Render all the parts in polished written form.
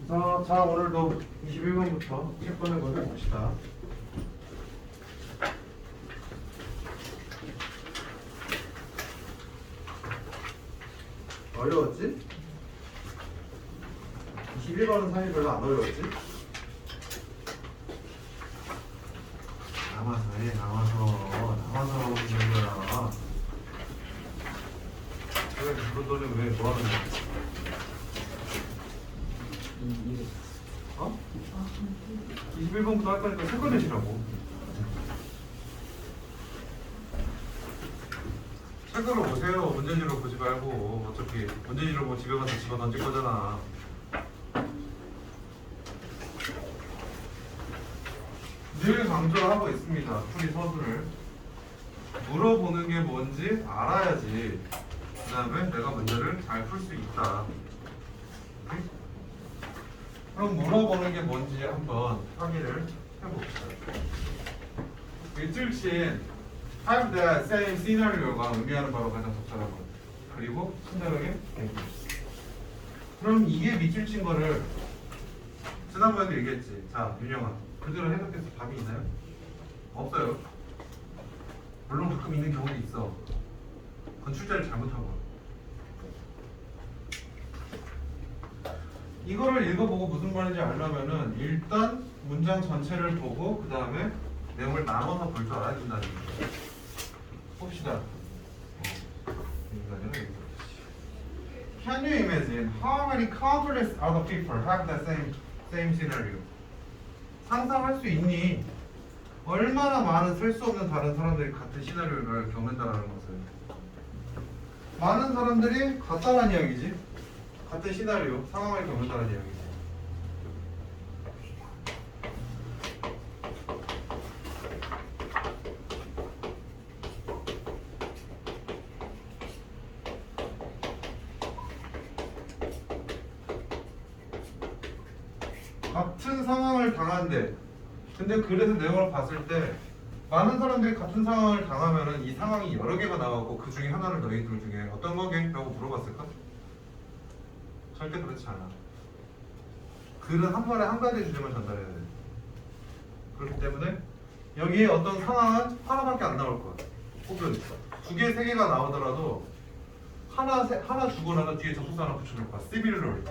자, 오늘도 21번부터 책 보는 걸 해봅시다. 어려웠지? 21번은 사실 별로 안 어려웠지? 남아서 해, 남아서 하고 있는 거야. 왜, 너는 왜 뭐 하는 거야? 어? 21번부터 할 거니까 색깔 내시라고. 책으로 보세요. 문제지로 보지 말고. 어차피 문제지로 뭐 집에 가서 집어 던질 거잖아. 늘 강조하고 있습니다. 풀이 서술을. 물어보는 게 뭔지 알아야지 그 다음에 내가 문제를 잘 풀 수 있다. 오케이? 그럼 물어보는 게 뭔지 한번 확인을 해봅시다. 밑줄친 have the same scenario가 의미하는 바로 가장 적절한 것. 그리고 친절하게 얘기해. 그럼 이게 밑줄친 거를 지난번에도 얘기했지. 자, 윤영아, 그대로 해석해서 답이 있나요? 없어요. 물론 가끔 있는 경우도 있어. 그건 출제를 잘못한 거야. 이거를 읽어보고 무슨 말인지 알려면은 일단 문장 전체를 보고 그 다음에 내용을 나눠서 볼 줄 알아야 된다는 거예요. 봅시다. Can you imagine how many countless other people have the same scenario? 상상할 수 있니? 얼마나 많은 셀 수 없는 다른 사람들이 같은 시나리오를 겪는다는 것을. 많은 사람들이 같다는 이야기지. 같은 시나리오, 상황을 겪는다는 이야기지. 같은 상황을 당한대. 근데 그래서 내용을 봤을 때 많은 사람들이 같은 상황을 당하면은 이 상황이 여러 개가 나오고 그 중에 하나를 너희들 중에 어떤 거게? 라고 물어봤을까? 절대 그렇지 않아. 글은 한 번에 한 가지 주제만 전달해야 돼. 그렇기 때문에 여기에 어떤 상황은 하나밖에 안 나올 거야. 혹은 두 개, 세 개가 나오더라도 하나 주고 나서 뒤에 접속사 하나 붙여줄 거야. 시밀러리.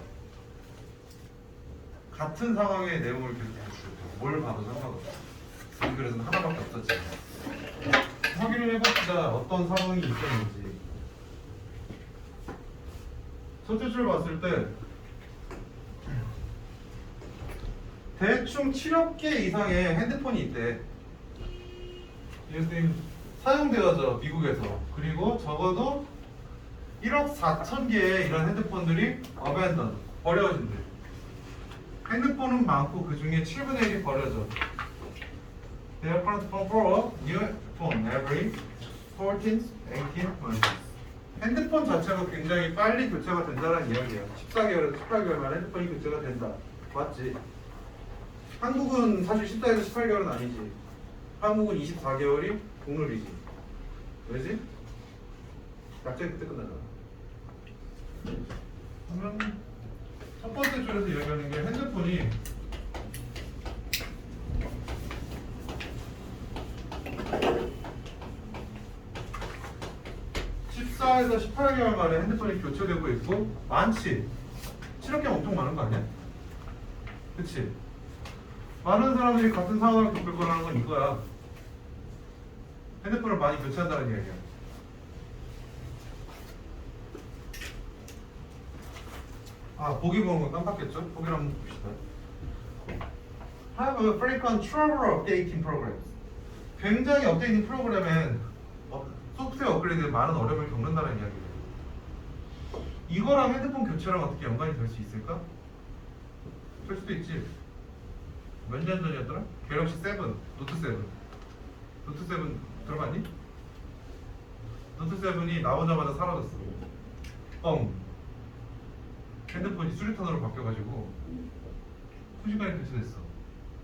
같은 상황의 내용을 계속 붙여줄 거야. 뭘 봐도 상관없어. 이 글에서는 하나밖에 없었지. 확인을 해봅시다. 어떤 상황이 있었는지. 첫째 줄 봤을 때 대충 7억 개 이상의 핸드폰이 있대. 이게 사용되어져 미국에서. 그리고 적어도 1억 4천 개의 이런 핸드폰들이 abandon 버려진대. 핸드폰은 많고 그 중에 7분의 1이 버려져. They are currently for a new phone every 14, 18 months. 핸드폰 자체가 굉장히 빨리 교체가 된다는 이야기야. 14개월에서 18개월 만에 핸드폰이 교체가 된다. 맞지? 한국은 사실 14에서 18개월은 아니지. 한국은 24개월이 국룰이지. 왜지? 약정이 그때 끝나잖아. 그러면 첫 번째 줄에서 이야기하는 게 핸드폰이 (14에서 18개월) 만에 핸드폰이 교체되고 있고 많지. 7억 개면 엄청 많은 거 아니야? 그치? 많은 사람들이 같은 상황을 겪을 거라는 건 이거야. 핸드폰을 많이 교체한다는 이야기야. 보기 보는 거 깜빡했죠? 보기를 한번 봅시다. Have a frequent trouble updating programs. 굉장히 업데이팅 프로그램엔 소프트웨어 업그레이드에 많은 어려움을 겪는다는 이야기예요. 이거랑 핸드폰 교체랑 어떻게 연관이 될 수 있을까? 될 수도 있지. 몇 년 전이었더라? 갤럭시 7, 노트 7. 노트 7 들어봤니? 노트 7이 나오자마자 사라졌어. 핸드폰이 수리탄으로 바뀌어가지고 순식간에 교체됐어.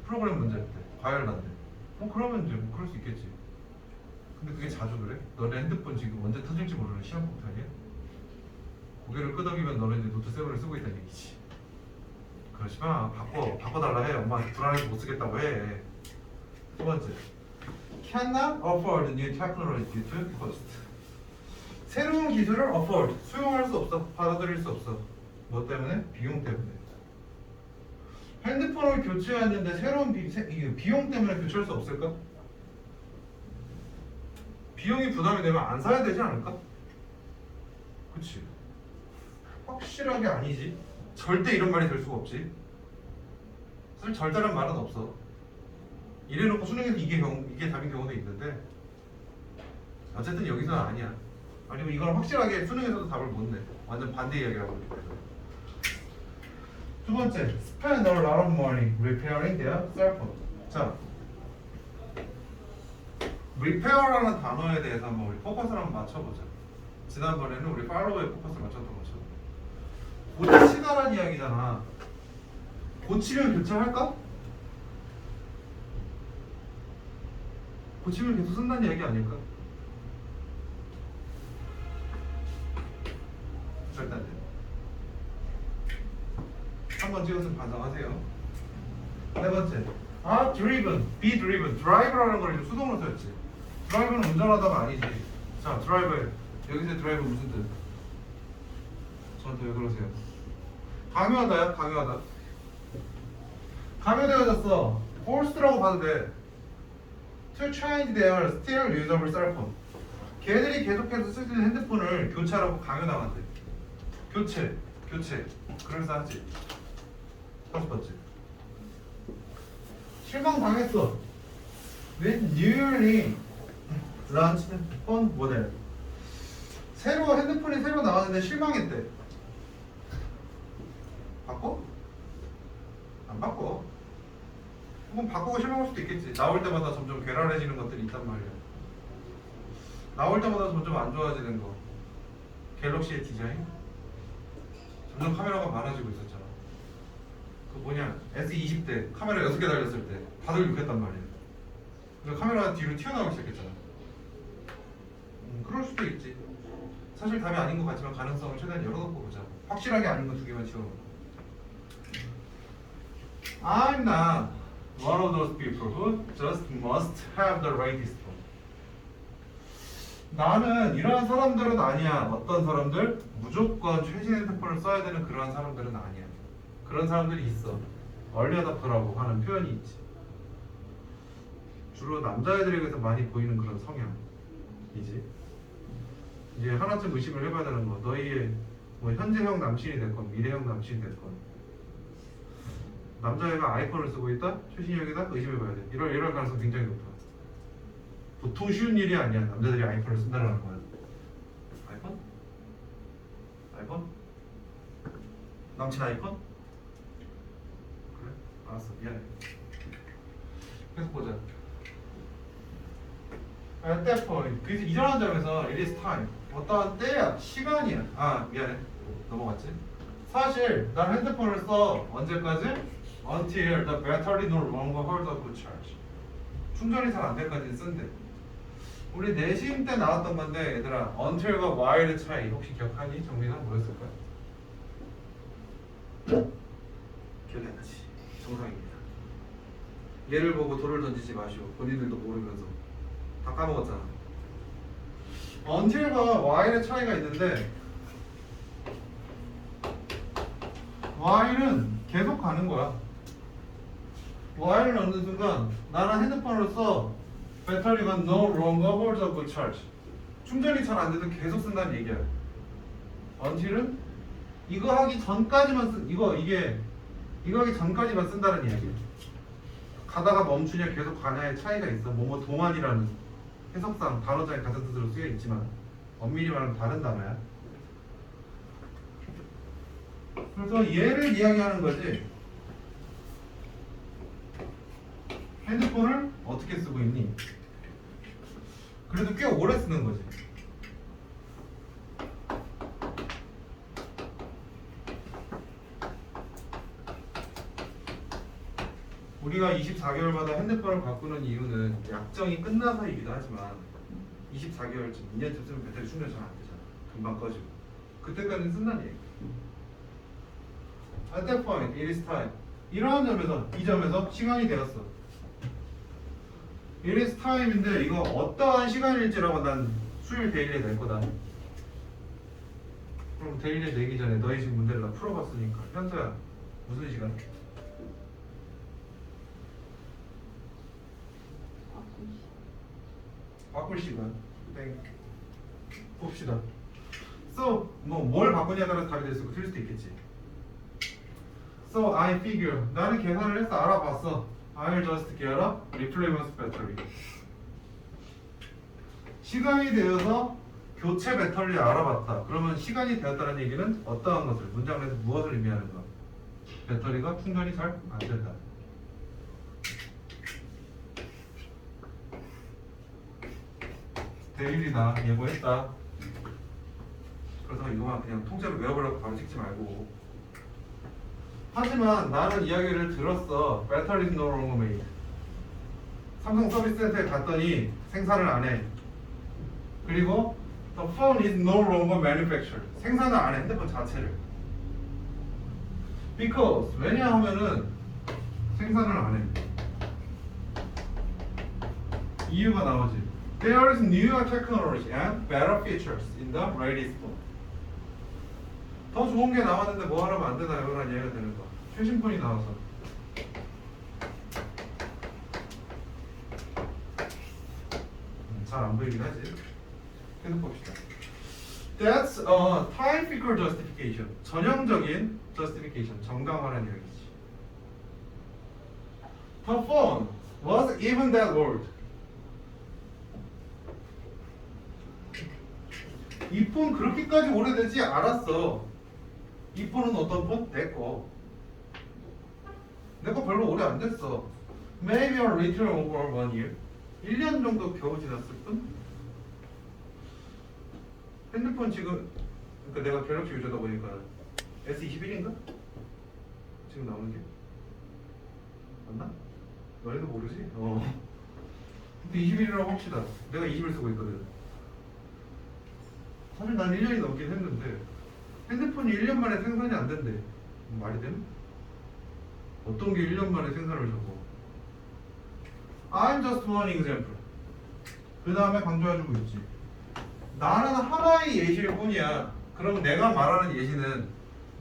프로그램 문제였대. 과열난데. 그러면 이제 그럴 수 있겠지. 근데 그게 자주 그래? 너네 핸드폰 지금 언제 터질지 모르는 시한폭탄이야? 고개를 끄덕이면 너네 이제 노트 7을 쓰고 있다는 얘기지. 그러지 마. 바꿔달라 해. 엄마 불안해서 못 쓰겠다고 해. 두 번째, cannot afford new technology due to cost. 새로운 기술을 afford, 수용할 수 없어. 받아들일 수 없어. 뭐 때문에? 비용 때문에. 핸드폰을 교체했는데 새로운 비용 때문에 교체할 수 없을까? 비용이 부담이 되면 안 사야 되지 않을까? 그치? 확실하게 아니지. 절대 이런 말이 될 수가 없지. 사실 절대란 말은 없어. 이래놓고 수능에서 이게 답인 경우도 있는데 어쨌든 여기서는 아니야. 아니고 이건 확실하게 수능에서도 답을 못 내. 완전 반대 이야기라고 하기 때문에. 두 번째, spend a lot of money repairing their cell phone. 자, repair라는 단어에 대해서 한번 우리 포커스를 한번 맞춰보자. 지난번에는 우리 팔로우에 포커스를 맞췄던 것처럼 고치다란 이야기잖아. 고치면 교체할까? 고치면 계속 쓴다는 이야기 아닐까? 절대 안 돼. 한번 찍었으면 반성하세요. 네 번째, driven, be driven, drive라는 걸 이제 수동으로 썼지. drive는 운전하다가 아니지. 자, drive, 여기서 drive 무슨 뜻? 저한테 왜 그러세요? 강요하다야, 강요하다. 강요되어졌어. forced라고 봐도 돼. To change their still usable cell phone. 걔들이 계속해서 쓸 수 있는 핸드폰을 교체하라고 강요당한대. 교체. 그래서 하지. 다섯 번째, 실망당했어. With newly launched phone model. 핸드폰이 새로 나왔는데 실망했대. 바꿔? 안 바꿔. 혹은 바꾸고 실망할 수도 있겠지. 나올 때마다 점점 괴랄해지는 것들이 있단 말이야. 나올 때마다 점점 안 좋아지는 거. 갤럭시의 디자인? 점점 카메라가 많아지고 있었잖아. 그 뭐냐, S20 때 카메라 6개 달렸을 때 다들 욕했단 말이야. 그러니까 카메라가 뒤로 튀어나오기 시작했잖아. 그럴 수도 있지. 사실 답이 아닌 것 같지만 가능성을 최대한 열어놓고 보자. 확실하게 아닌 거 2개만 지워놓고. I'm not one of those people who just must have the latest phone. 나는 이러한 사람들은 아니야. 어떤 사람들? 무조건 최신 핸드폰을 써야 되는 그러한 사람들은 아니야. 그런 사람들이 있어. 얼리 어답터라고 하는 표현이 있지. 주로 남자애들에게서 많이 보이는 그런 성향이지. 이제 하나쯤 의심을 해봐야 되는 거. 너희의 뭐 현재형 남친이 됐건 미래형 남친이 됐건 남자애가 아이폰을 쓰고 있다? 최신형이다? 의심해봐야 돼. 이럴 가능성 굉장히 높아. 보통 쉬운 일이 아니야. 남자들이 아이폰을 쓴다는 건. 아이폰? 남친 아이폰? 그래? 알았어. 미안해. 계속 보자. At that point, 그래서 이전한 점에서 it is time. 어떠한 때야, 시간이야. 미안해. 넘어갔지? 사실 난 핸드폰을 써. 언제까지? Until the battery no longer holds a good charge. 충전이 잘 안 될까지 쓴대. 우리 내신 때 나왔던 건데 얘들아, until과 while의 차이 혹시 기억하니? 정민아 뭐였을까? 기억이 안 나지. 정상입니다. 얘를 보고 돌을 던지지 마시오. 본인들도 모르면서 다 까먹었잖아. until과 while의 차이가 있는데 while은 계속 가는 거야. while을 넣는 순간 나는 핸드폰을 써. 배터리가 no longer holds a good charge. 충전이 잘 안 돼도 계속 쓴다는 얘기야. until은 이거 하기 전까지만 이거 하기 전까지만 쓴다는 이야기야. 가다가 멈추냐 계속 가냐의 차이가 있어. 뭐뭐 동안이라는 해석상 단어장에 같은 뜻으로 쓰여 있지만 엄밀히 말하면 다른 단어야. 그래서 얘를 이야기하는 거지. 핸드폰을 어떻게 쓰고 있니? 그래도 꽤 오래 쓰는 거지. 우리가 24개월마다 핸드폰을 바꾸는 이유는 약정이 끝나서이기도 하지만 24개월쯤, 2년쯤 쓰면 배터리 충전 잘 안 되잖아. 금방 꺼지고. 그때까지는 쓴다는 얘기. At that point, it is time. 이러한 점에서, 이 점에서 시간이 되었어. It is time인데 이거 어떠한 시간일지라고 난 수요일 데일리에 낼 거다. 그럼 데일리에 내기 전에 너희 집 문제를 나 풀어봤으니까 현서야 무슨 시간? 바꿀 시간. 땡. 봅시다. So 뭐 뭘 바꾸냐에 따라서 답이 될 수 있고 틀릴 수도 있겠지. So I figure 나는 계산을 해서 알아봤어. I'll just get a replacement battery. 시간이 되어서 교체 배터리를 알아봤다. 그러면 시간이 되었다는 얘기는 어떠한 것을 문장 내에서 무엇을 의미하는가? 배터리가 충전이 잘 안 된다. 데일리나 예고했다. 그래서 이거만 그냥 통째로 외워보려고 바로 찍지 말고. 하지만 나는 이야기를 들었어. Battery is no longer made. 삼성 서비스 센터에 갔더니 생산을 안 해. 그리고 The phone is no longer manufactured. 생산을 안 해. 핸드폰 자체를. Because 왜냐하면은 생산을 안 해. 이유가 나오지. There is newer technology and better features in the latest phone. 더 좋은 게 나왔는데 뭐 하라면 안 되나요? 라는 이야기가 되는 거야. 최신 폰이 나와서. 잘 안 보이긴 하지. 계속 봅시다. That's a typical justification. 전형적인 justification. 정당화라는 이야기지. The phone was even that old. 이 폰 그렇게까지 오래되지 않았어. 이 폰은 어떤 폰? 내 거. 내 거 별로 오래 안 됐어. Maybe a little over 1 year. 1년 정도 겨우 지났을 뿐? 핸드폰 지금, 그러니까 내가 갤럭시 유저다 보니까 S21인가? 지금 나오는 게? 맞나? 너희도 모르지? 근데 21이라고 합시다. 내가 20을 쓰고 있거든. 사실 난 1년이 넘긴 했는데 핸드폰이 1년 만에 생산이 안 된대. 말이 됨? 어떤 게 1년 만에 생산을 저거. I'm just one example. 그 다음에 강조해주고 있지. 나는 하나의 예시일 뿐이야. 그러면 내가 말하는 예시는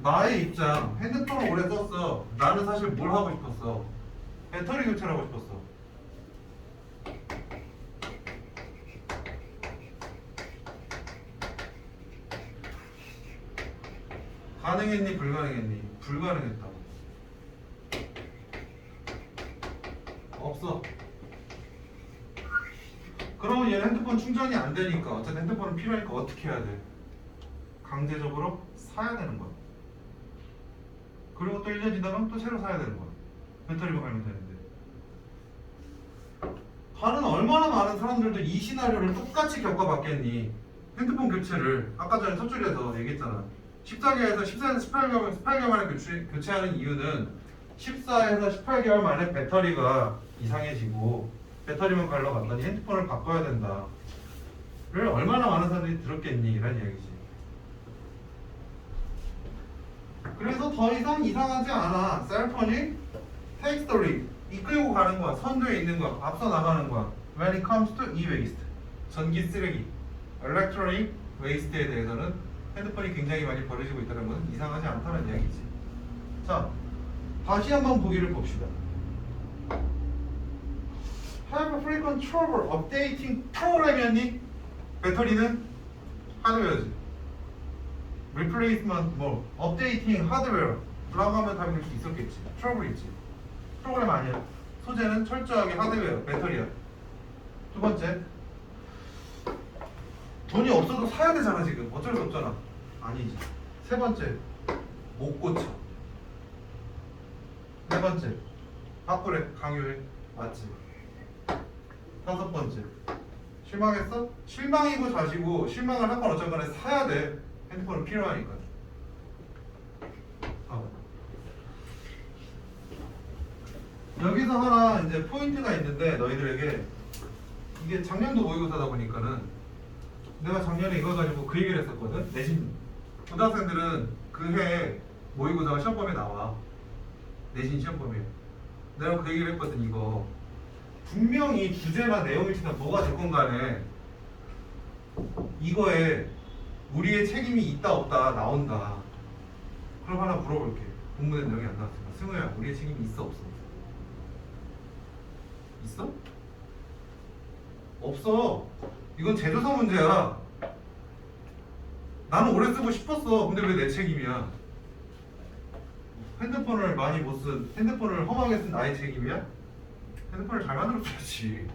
나의 입장. 핸드폰을 오래 썼어. 나는 사실 뭘 하고 싶었어? 배터리 교체를 하고 싶었어. 가능했니? 불가능했니? 불가능했다고. 없어. 그러면 얘는 핸드폰 충전이 안 되니까 어쨌든 핸드폰은 필요하니까 어떻게 해야 돼? 강제적으로 사야 되는 거야. 그리고 또 1년 지나면 또 새로 사야 되는 거야. 배터리만 갈면 되는데. 다른 얼마나 많은 사람들도 이 시나리오를 똑같이 겪어봤겠니? 핸드폰 교체를 아까 전에 첫 줄에서 얘기했잖아. 14개월에서 14에서 18개월 만에 교체하는 이유는 14에서 18개월 만에 배터리가 이상해지고 배터리만 갈러 갔더니 핸드폰을 바꿔야 된다. 를 얼마나 많은 사람들이 들었겠니? 라는 이야기지. 그래서 더 이상 이상하지 않아. 셀폰이 takes the lead. 이끌고 가는 거야. 선두에 있는 거야. 앞서 나가는 거야. When it comes to e-waste. 전기 쓰레기. electronic waste에 대해서는 핸드폰이 굉장히 많이 버려지고 있다는 것은 이상하지 않다는 이야기지. 자, 다시 한번 보기를 봅시다. Have a frequent trouble updating 프로그램이었니? 배터리는 하드웨어지. Replacement 뭐 updating 하드웨어라고 하면 답이 될 수 있었겠지. 트러블 있지. 프로그램 아니야. 소재는 철저하게 하드웨어, 배터리야. 두 번째, 돈이 없어도 사야 되잖아 지금. 어쩔 수 없잖아. 아니지. 세 번째, 못 고쳐. 네 번째, 바꾸래. 강요해. 맞지. 다섯 번째, 실망했어? 실망이고 자시고 실망을 한 건 어쨌건 간에 사야 돼. 핸드폰은 필요하니까. 여기서 하나 이제 포인트가 있는데 너희들에게 이게 작년도 모의고사다 보니까는 내가 작년에 이거 가지고 그 얘기를 했었거든. 내신 고등학생들은 그 해에 모의고사가 시험 범위에 나와. 내신 시험 범위에. 내가 그 얘기를 했거든. 이거 분명히 주제나 내용일지나 뭐가 됐건 간에 이거에 우리의 책임이 있다 없다 나온다. 그럼 하나 물어볼게. 공부된 내용이 안 나왔으니까 승우야, 우리의 책임이 있어 없어? 있어? 없어. 이건 제조사 문제야. 나는 오래 쓰고 싶었어. 근데 왜 내 책임이야? 핸드폰을 많이 못 쓴, 핸드폰을 험하게 쓴 나의 책임이야? 핸드폰을 잘 만들었어야지.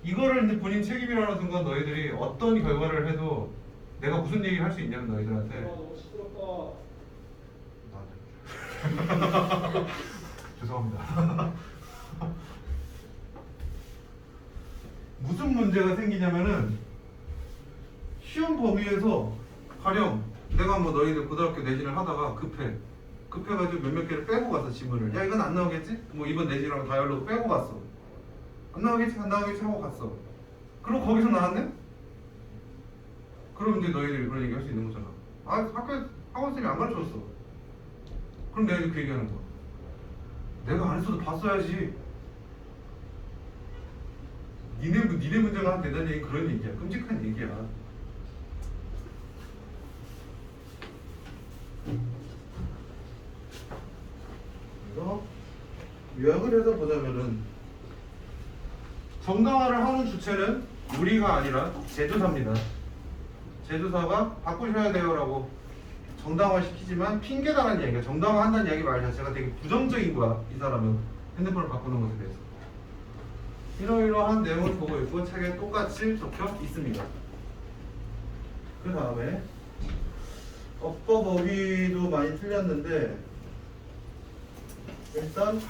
이거를 이제 본인 책임이라는 순간 너희들이 어떤 결과를 해도 내가 무슨 얘기를 할 수 있냐면 너희들한테 너무 시끄럽다. 나한테 죄송합니다. 무슨 문제가 생기냐면은 시험 범위에서 가령 내가 뭐 너희들 고등학교 내신을 하다가 급해가지고 몇몇 개를 빼고 갔어. 지문을. 야, 이건 안 나오겠지? 뭐 이번 내신이랑 다이얼로그 빼고 갔어. 안 나오겠지 하고 갔어. 그리고 거기서 나왔네? 그럼 이제 너희들이 그런 얘기 할 수 있는 거잖아. 아, 학원쌤이 안 가르쳐줬어. 그럼 내가 이제 그 얘기하는 거야. 내가 안 했어도 봤어야지. 니네 문제가 한 대단한 얘기, 그런 얘기야. 끔찍한 얘기야. 그래서 요약을 해서 보자면은 정당화를 하는 주체는 우리가 아니라 제조사입니다. 제조사가 바꾸셔야 돼요라고 정당화 시키지만 핑계다라는 얘기야. 정당화 한다는 이야기 말 자체가 되게 부정적인 거야. 이 사람은 핸드폰을 바꾸는 것에 대해서. 이러이러한 내용을 보고 있고 책에 똑같이 적혀 있습니다. 그 다음에 어법 어휘도 많이 틀렸는데 일단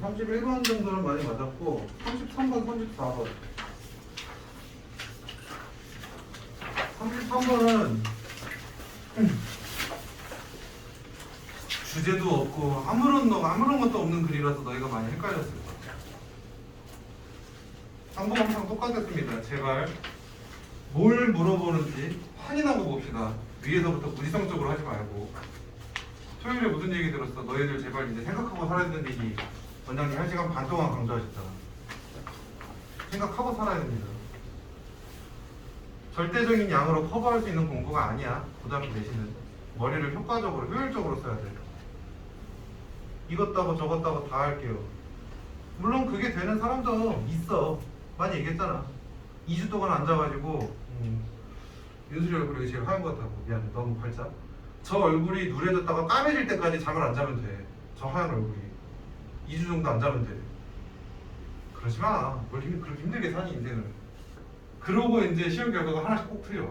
31번 정도는 많이 맞았고 33번, 34번 33번은 주제도 없고 아무런 것도 없는 글이라서 너희가 많이 헷갈렸을 거야. 항목 항상 똑같았습니다. 제발 뭘 물어보는지 확인하고 봅시다. 위에서부터 무지성적으로 하지 말고. 토요일에 무슨 얘기 들었어? 너희들 제발 이제 생각하고 살아야 되는 얘기 원장님 1시간 반 동안 강조하셨잖아. 생각하고 살아야 됩니다. 절대적인 양으로 커버할 수 있는 공부가 아니야. 고등학교 내신은 머리를 효과적으로 효율적으로 써야 돼. 이것 따고 저것 따고 다 할게요. 물론 그게 되는 사람도 있어. 많이 얘기했잖아. 2주 동안 앉아가지고 윤수리 얼굴이 제일 하얀 것 같다고. 미안해, 너무 발작. 저 얼굴이 누래졌다가 까매질 때까지 잠을 안 자면 돼. 저 하얀 얼굴이 2주 정도 안 자면 돼. 그러지 마. 그렇게 힘들게 사니 인생을. 그러고 이제 시험 결과가 하나씩 꼭 틀려.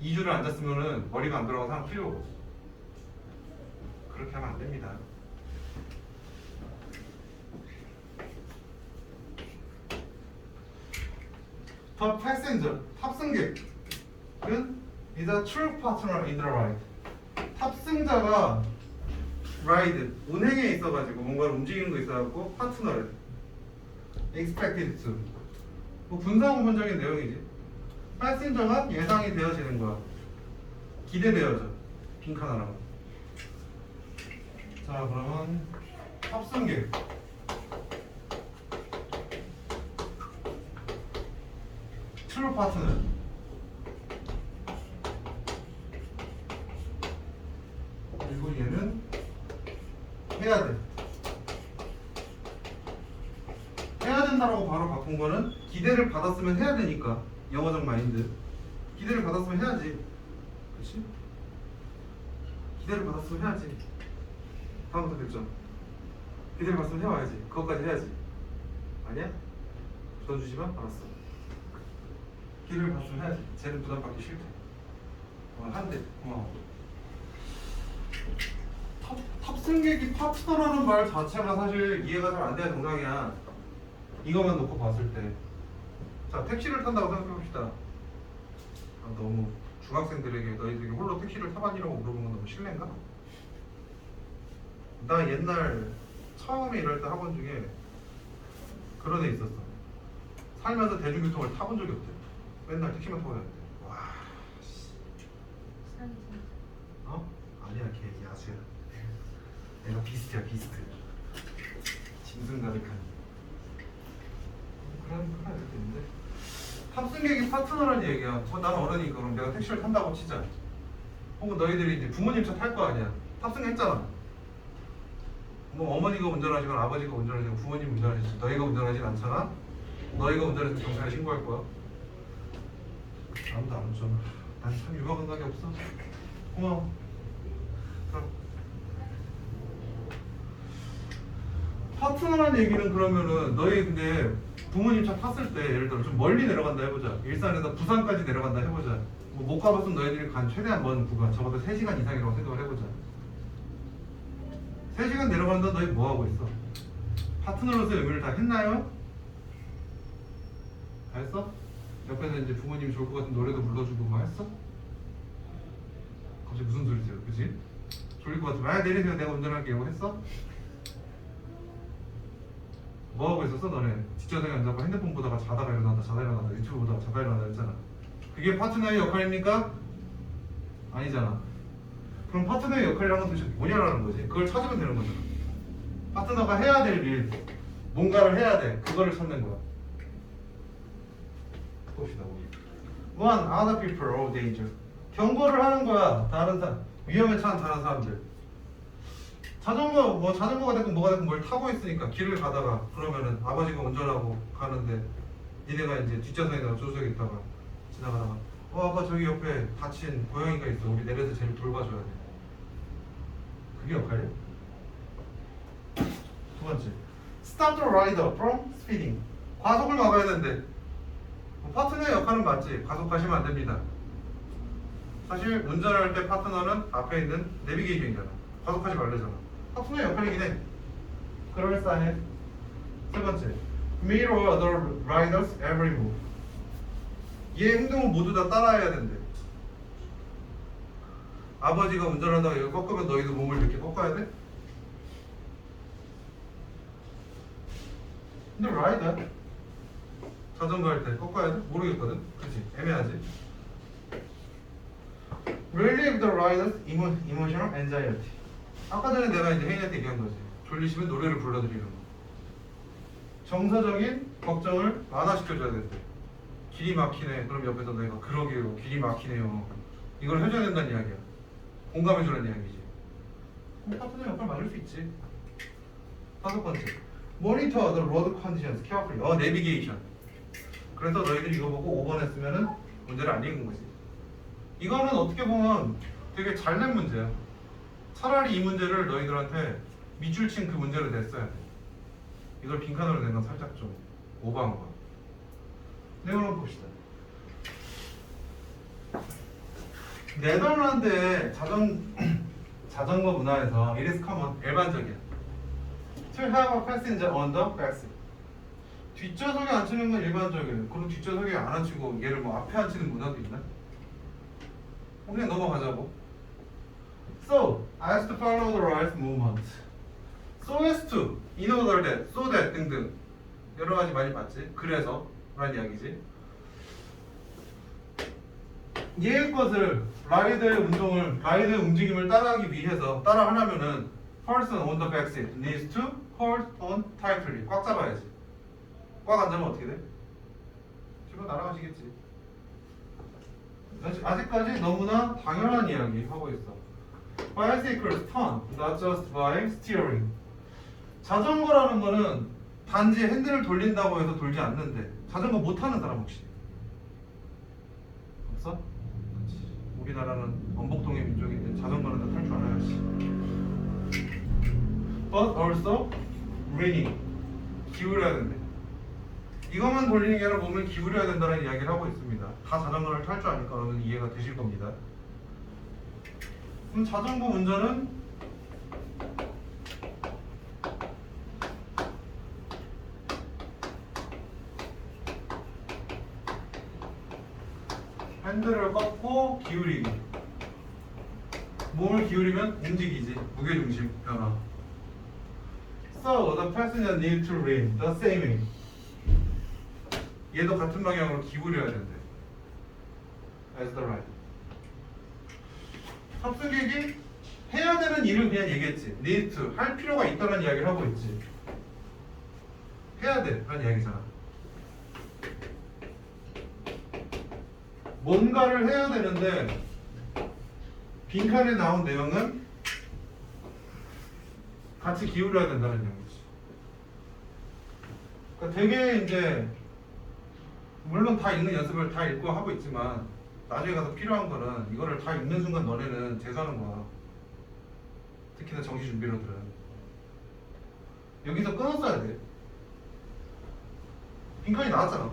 2주를 안 잤으면은 머리가 안 돌아가서 하나 틀려. 그렇게 하면 안 됩니다. The passenger, 탑승객은 is a true partner in the ride. 탑승자가 ride, 운행에 있어가지고 뭔가를 움직이는 거 있어갖고 파트너를 expected to. 뭐 분사구문적인 내용이지. passenger가 예상이 되어지는 거야. 기대되어져. 빈칸 하나만. 자, 그러면 탑승객. 트루 파트너. 그리고 얘는 해야 돼. 해야 된다라고 바로 바꾼 거는 기대를 받았으면 해야 되니까. 영어적 마인드. 기대를 받았으면 해야지. 그렇지? 기대를 받았으면 해야지. 다음부터 됐죠? 기대를 받았으면 해와야지. 그것까지 해야지. 아니야? 부담 주지 마? 알았어. 기대를 받았으면 해야지. 쟤는 부담받기 싫대. 한대. 고마워. 탑승객이 파트너라는 말 자체가 사실 이해가 잘 안 되는 정상이야. 이것만 놓고 봤을 때. 자, 택시를 탄다고 생각해봅시다. 너무 중학생들에게 너희들이 홀로 택시를 타봤니라고 물어보는 건 너무 실례인가? 나 옛날 처음에 일할 때 학원 중에 그런 애 있었어. 살면서 대중교통을 타본 적이 없대. 맨날 택시만 타고 다녔대. 와, 산이 아니야, 걔 야수야. 내가 비스트야, 비스트. 짐승 가득한. 그런 되는데. 탑승객이 파트너라는 얘기야. 난 어른이니까 그럼 내가 택시를 탄다고 치자. 혹은 너희들이 이제 부모님 차 탈 거 아니야. 탑승했잖아. 뭐 어머니가 운전하시거나 아버지가 운전하시고 부모님 운전하시지. 너희가 운전하진 않잖아. 너희가 운전해서 경찰에 신고할 거야. 아무도 안 운전아. 난 참 유머 감각이 없어. 고마워. 그럼. 파트너라는 얘기는 그러면은 너희 근데 부모님 차 탔을 때 예를 들어 좀 멀리 내려간다 해보자. 일산에서 부산까지 내려간다 해보자. 뭐 못 가봤으면 너희들이 간 최대한 먼 구간 적어도 3시간 이상이라고 생각을 해보자. 3시간 내려간다 너희 뭐 하고 있어? 파트너로서의 의미를 다 했나요? 다 했어? 옆에서 이제 부모님이 좋을 것 같은 노래도 불러주고 뭐 했어? 갑자기 무슨 소리세요? 그치? 졸릴 것 같으면 아 내리세요 내가 운전할게 이러고 했어? 뭐 하고 있었어 너네? 뒷좌석에 앉아서 핸드폰 보다가 자다가 일어나다 자다 일어나다 유튜브 보다가 자다 일어나다 했잖아. 그게 파트너의 역할입니까? 아니잖아. 그럼 파트너의 역할이라는 건 도대체 뭐냐라는 거지. 그걸 찾으면 되는 거잖아. 파트너가 해야 될 일, 뭔가를 해야 돼. 그거를 찾는 거야. 봅시다. One, other people of danger. 경고를 하는 거야. 다른 사람, 위험에 처한 다른 사람들. 자전거가 됐건 뭐가 됐건 뭘 타고 있으니까 길을 가다가 그러면은 아버지가 운전하고 가는데 니네가 이제 뒷좌석에다가 조수석에 있다가 지나가다가 아빠 저기 옆에 다친 고양이가 있어. 우리 내려서 쟤를 돌봐줘야 돼. 그게 역할이야. 두 번째, stop the rider from speeding. 과속을 막아야 되는데 파트너의 역할은 맞지. 과속하시면 안 됩니다. 사실 운전할 때 파트너는 앞에 있는 내비게이션이잖아. 과속하지 말래잖아. 파트너의 역할이긴 해. 그럴싸해. 세 번째, mirror other riders every move. 얘 행동을 모두 다 따라해야 된대. 아버지가 운전하다가 이거 꺾으면 너희도 몸을 이렇게 꺾어야 돼? 근데 라이더 자전거 할 때 꺾어야 돼? 모르겠거든? 그치? 애매하지? Relieve the rider's emotional anxiety. 아까 전에 내가 이제 혜인이한테 얘기한 거지. 졸리시면 노래를 불러드리는 거. 정서적인 걱정을 완화시켜줘야 된대. 길이 막히네. 그럼 옆에서 내가 그러게요. 길이 막히네요. 이걸 해줘야 된다는 이야기야. 공감해주라는 이야기지. 그럼 파트너 역할 맞을 수 있지. 다섯 번째, Monitor the road conditions carefully. 내비게이션. 그래서 너희들이 이거 보고 5번 했으면은 문제를 안 읽은 거지. 이거는 어떻게 보면 되게 잘 낸 문제야. 차라리 이 문제를 너희들한테 밑줄 친 그 문제를 냈어야 돼. 이걸 빈칸으로 낸 건 살짝 좀 오버한 거야. 내용을 한번 봅시다. 네덜란드의 자전거 문화에서 it is common, 일반적이야. To have a passenger on the back seat. 뒷좌석에 앉히는 건 일반적이에요. 그럼 뒷좌석에 안 앉히고 얘를 뭐 앞에 앉히는 문화도 있나? 그냥 넘어가자고. So, as to follow the right movement. So as to, in order that, so that 등등 여러 가지 많이 봤지. 그래서 라는 이야기지. 얘의 것을 라이드의 움직임을 따라하기 위해서 따라하려면은 person on the back seat needs to hold on tightly. 꽉 잡아야지. 꽉 안 잡으면 어떻게 돼? 집으로 날아가시겠지. 아직까지 너무나 당연한 이야기 하고 있어. Bicycles turn, not just by steering. 자전거라는 거는 단지 핸들을 돌린다고 해서 돌지 않는데 자전거 못 타는 사람 혹시 없어? 우리나라는 원복동의 민족인데 자전거는 다 탈 줄 알아야지. But also leaning. 기울여야 된대. 이것만 돌리는 게 아니라 몸을 기울여야 된다는 이야기를 하고 있습니다. 다 자전거를 탈 줄 아니까 그러면 이해가 되실 겁니다. 그럼 자전거 운전은 핸들을 꺾고 기울이기. 몸을 기울이면 움직이지. 무게중심 변화. So the passenger needs to lean the same way. 얘도 같은 방향으로 기울여야 된대. As the rider. 탑승객이 해야 되는 일을 그냥 얘기했지. need to 할 필요가 있다는 이야기를 하고 있지. 해야 돼 라는 이야기잖아. 뭔가를 해야 되는데 빈칸에 나온 내용은 같이 기울여야 된다는 얘기지. 그러니까 되게 이제 물론 다 읽는 연습을 다 읽고 하고 있지만 나중에 가서 필요한 거는 이거를 다 읽는 순간 너네는 재수하는 거야. 특히나 정시 준비로들은 여기서 끊었어야 돼. 빈칸이 나왔잖아.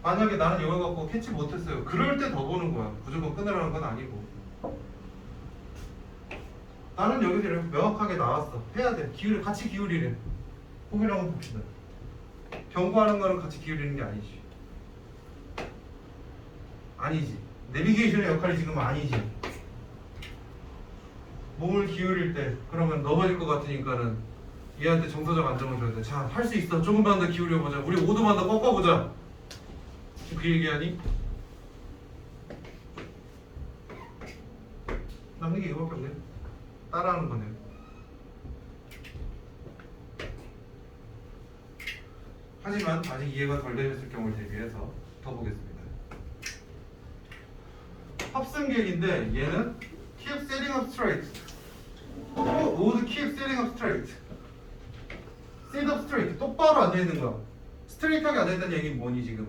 만약에 나는 이걸 갖고 캐치 못했어요. 그럴 때 더 보는 거야. 무조건 끊으라는 건 아니고. 나는 여기서 이렇게 명확하게 나왔어. 해야 돼. 같이 기울이래. 보기를 한번 봅시다. 경고하는 거는 같이 기울이는 게 아니지. 아니지. 내비게이션의 역할이 지금 아니지. 몸을 기울일 때 그러면 넘어질 것 같으니까는 얘한테 정서적 안정을 줘야 돼. 자, 할 수 있어. 조금만 더 기울여보자. 우리 5도만 더 꺾어보자. 지금 그 얘기하니? 남는 게 이거밖에 없네. 따라하는 거네. 하지만 아직 이해가 덜 되셨을 경우를 대비해서 더 보겠습니다. 합승객인데 얘는 keep sitting up straight. would keep sitting up straight. sit up straight. 똑바로 앉아 있는 거야. 스트레이트하게 앉아 있다는 얘기는 뭐니 지금?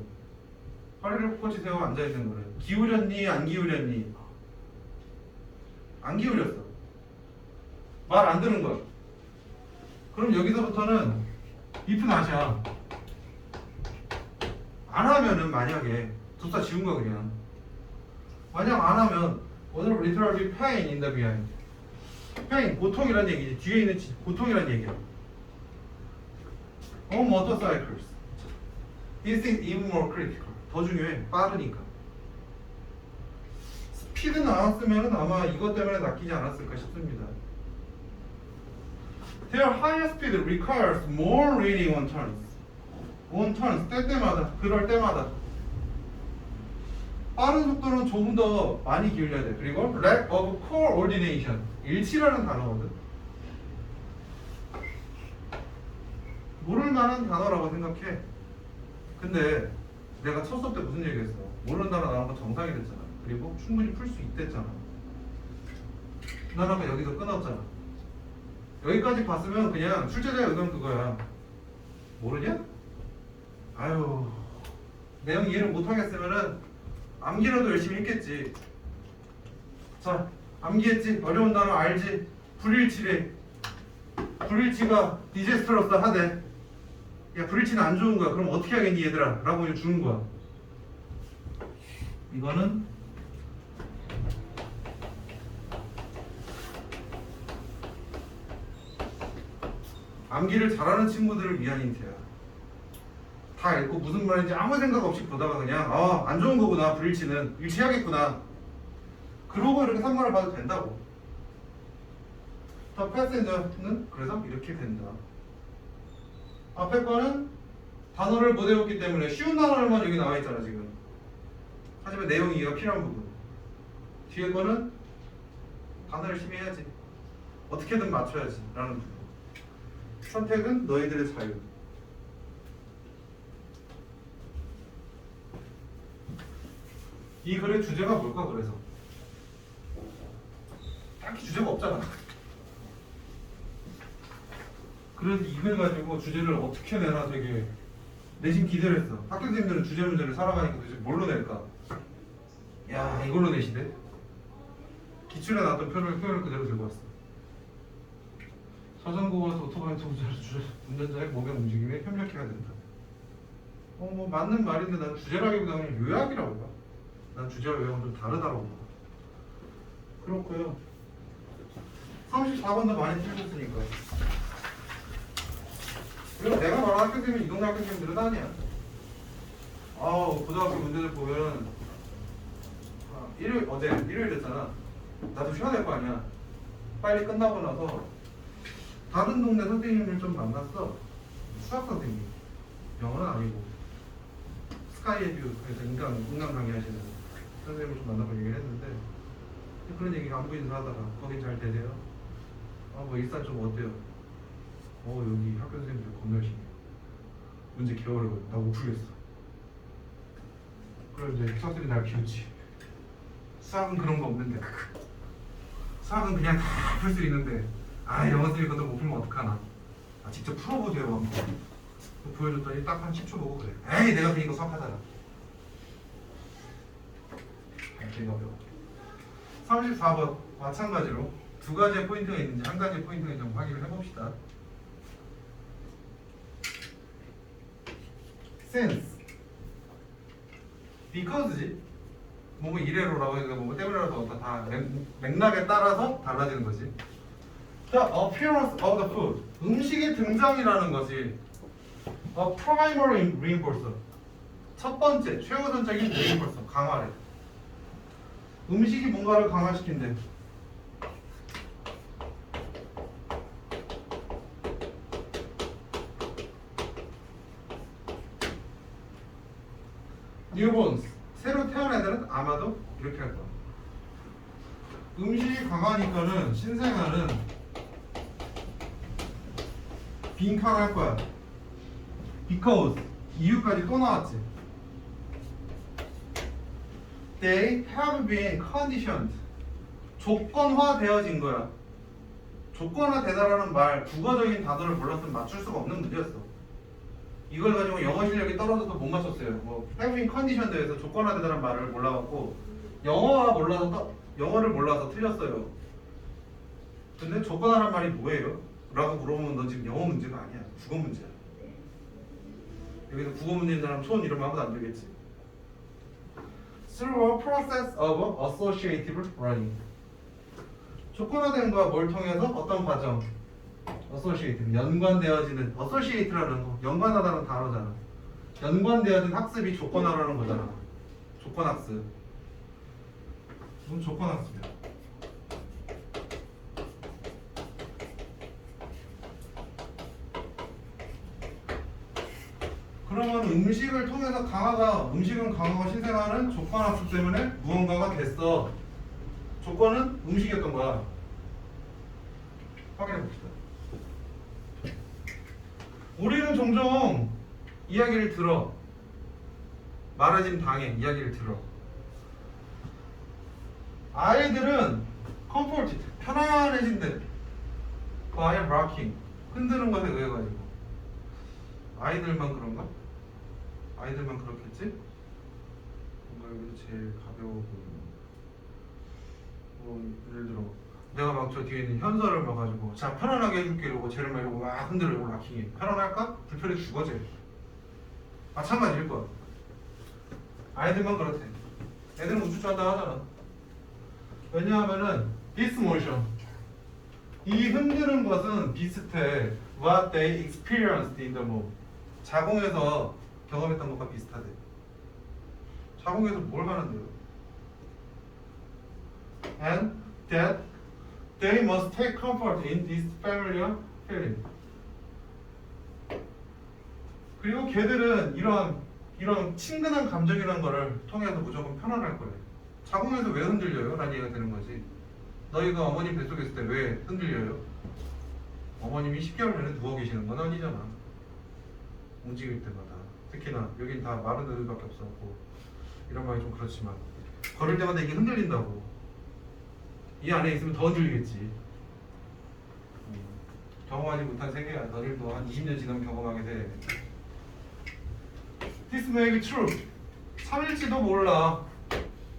허리를 꼿꼿이 세워 앉아 있는 거래. 기울였니? 안 기울였니? 안 기울였어. 말 안 듣는 거야. 그럼 여기서부터는 if not이야. 안 하면은 만약에 두 자 지운 거야 그냥. 만약 안 하면 오늘 literally pain in the behind. pain 고통이란 얘기지. 뒤에 있는 고통이란 얘기야. On motorcycles. This is even more critical. 더 중요해. 빠르니까. 스피드 나왔으면 아마 이것 때문에 낚이지 않았을까 싶습니다. Their higher speed requires more reading on turns. on turns, 때때마다, 그럴 때마다. 빠른 속도는 조금 더 많이 기울여야 돼. 그리고 lack of coordination. 일치라는 단어거든. 모를 만한 단어라고 생각해. 근데 내가 첫 수업 때 무슨 얘기했어? 모르는 단어 나온 건 정상이 됐잖아. 그리고 충분히 풀 수 있댔잖아. 난 아까 여기서 끊었잖아. 여기까지 봤으면 그냥 출제자의 의도는 그거야. 모르냐? 아유, 내용 이해를 못하겠으면은 암기라도 열심히 했겠지. 자, 암기했지? 어려운 단어 알지? 불일치래. 불일치가 디제스트로서 하대. 야, 불일치는 안 좋은 거야. 그럼 어떻게 하겠니 얘들아? 라고 주는 거야. 이거는 암기를 잘하는 친구들을 위한 힌트야. 다 읽고 무슨 말인지 아무 생각 없이 보다가 그냥 안 좋은 거구나. 불일치는 일치하겠구나. 그러고 이렇게 선물을 봐도 된다고. 더 패센저는 그래서 이렇게 된다. 앞에 거는 단어를 못 외웠기 때문에 쉬운 단어들만 여기 나와 있잖아 지금. 하지만 내용 이해가 필요한 부분. 뒤에 거는 단어 열심히 해야지. 어떻게든 맞춰야지 라는 부분. 선택은 너희들의 자유. 이 글의 주제가 뭘까 그래서? 딱히 주제가 없잖아. 그래서 이 글 가지고 주제를 어떻게 내나 되게 내심 기대를 했어. 학교 선생님들은 주제 문제를 살아가니까 도대체 뭘로 낼까? 야, 이걸로 내시대? 기출에 나왔던 표현을 그대로 들고 왔어. 자전거에서 오토바이 운전자의 몸의 움직임에 협력해야 된다. 뭐 맞는 말인데 난 주제라기보다는 요약이라고 봐. 난 주제와 요약은 좀 다르다고 봐. 그렇고요. 34번도 많이 틀렸으니까. 그리고 내가 말한 학교 선생님 이 동네 학교 선생님들은 아니야. 고등학교 문제들 보면 어제 일요일이었잖아. 나도 쉬어야 될 거 아니야. 빨리 끝나고 나서 다른 동네 선생님을 좀 만났어. 수학 선생님. 영어는 아니고 스카이에듀에서 인간 강의하시는 선생님을 좀 만나고 얘기를 했는데 그런 얘기 안부 인사하다가 거긴 잘 되세요? 뭐 일산 좀 어때요? 여기 학교 선생님들 겁나 열심히 해요. 문제 개어려워. 나 못 풀겠어. 그럼 이제 학생들이 날 비웃지. 수학은 그런 거 없는데. 수학은 그냥 다 풀 수 있는데 영어 선생님 것도 못 풀면 어떡하나. 직접 풀어보세요 한번. 보여줬더니 딱 한 10초 보고 그래. 에이 내가 그니까 수학하잖아. 제가 어려워. 34번 마찬가지로 두 가지의 포인트가 있는지 한 가지의 포인트가 있는지 확인을 해봅시다. since because지. 뭐뭐 이래로라고 해서 뭐뭐 때문에라도 다 맥락에 따라서 달라지는 거지. The appearance of the food. 음식의 등장이라는 것이 a primary reinforcer. 첫 번째 최우선적인 reinforcer 강화래. 음식이 뭔가를 강화시킨대. 뉴본스 새로 태어난 애들은 아마도 이렇게 할 거야. 음식이 강하니까는 신생아는 빈칸할 거야. because 이유까지 또 나왔지. They have been conditioned. 조건화되어진 거야. 조건화되다라는 말 국어적인 단어를 몰랐으면 맞출 수가 없는 문제였어. 이걸 가지고 영어 실력이 떨어져도 못 맞췄어요. 뭐 have been conditioned에서 조건화되다라는 말을 몰라갖고 영어를 몰라서 틀렸어요. 근데 조건화란 말이 뭐예요? 라고 물어보면 넌 지금 영어 문제가 아니야. 국어 문제야. 여기서 국어 문제인 사람 손 이러면 아무도 안 되겠지. Through a process of associative learning. 조건화된 거와 뭘 통해서 어떤 과정? associative, 연관되어지는 associate라는 거, 연관하다는 단어잖아. 연관되어진 학습이 조건화라는 거잖아. 조건학습. 이건 조건학습이야. 그러면 음식을 통해서 음식은 강화가 신생아는 조건학습 때문에 무언가가 됐어. 조건은 음식이었던 거야. 확인해 봅시다. 우리는 종종 이야기를 들어. 말하진 당해. 이야기를 들어. 아이들은 comforted, 편안해진대. by rocking, 흔드는 것에 의해 가지고. 아이들만 그런가? 아이들만 그렇겠지? 뭔가 여기서 제일 가벼워 보이는. 예를 들어 내가 막 저 뒤에 있는 현서를 봐가지고 자 편안하게 해줄게 이러고 쟤를 막 이러고 막 흔들어 이러고 락킹해. 편안할까? 불편해 죽어 쟤. 마찬가지일 거야. 아이들만 그렇대. 애들은 우쭈쭈 한다 하잖아. 왜냐하면은 this motion, 이 흔드는 것은 비슷해. what they experienced in the moment. 자궁에서 경험했던 것과 비슷하대. 자궁에서 뭘 하는데요? And that they must take comfort in this familiar feeling. 그리고 걔들은 이런 친근한 감정이라는 거를 통해서 무조건 편안할 거예요. 자궁에서 왜 흔들려요? 라는 얘기가 되는 거지. 너희가 어머님 뱃속에 있을 때 왜 흔들려요? 어머님이 10개월 전에 누워 계시는 건 아니잖아. 움직일 때마다. 특히나 여긴 다 마른 애들밖에 없었고 이런 말이 좀 그렇지만 걸을 때마다 이게 흔들린다고. 이 안에 있으면 더 흔들리겠지. 경험하지 못한 세계야. 너희도 한 20년 지나면 경험하게 돼. This may be true. 3일지도 몰라.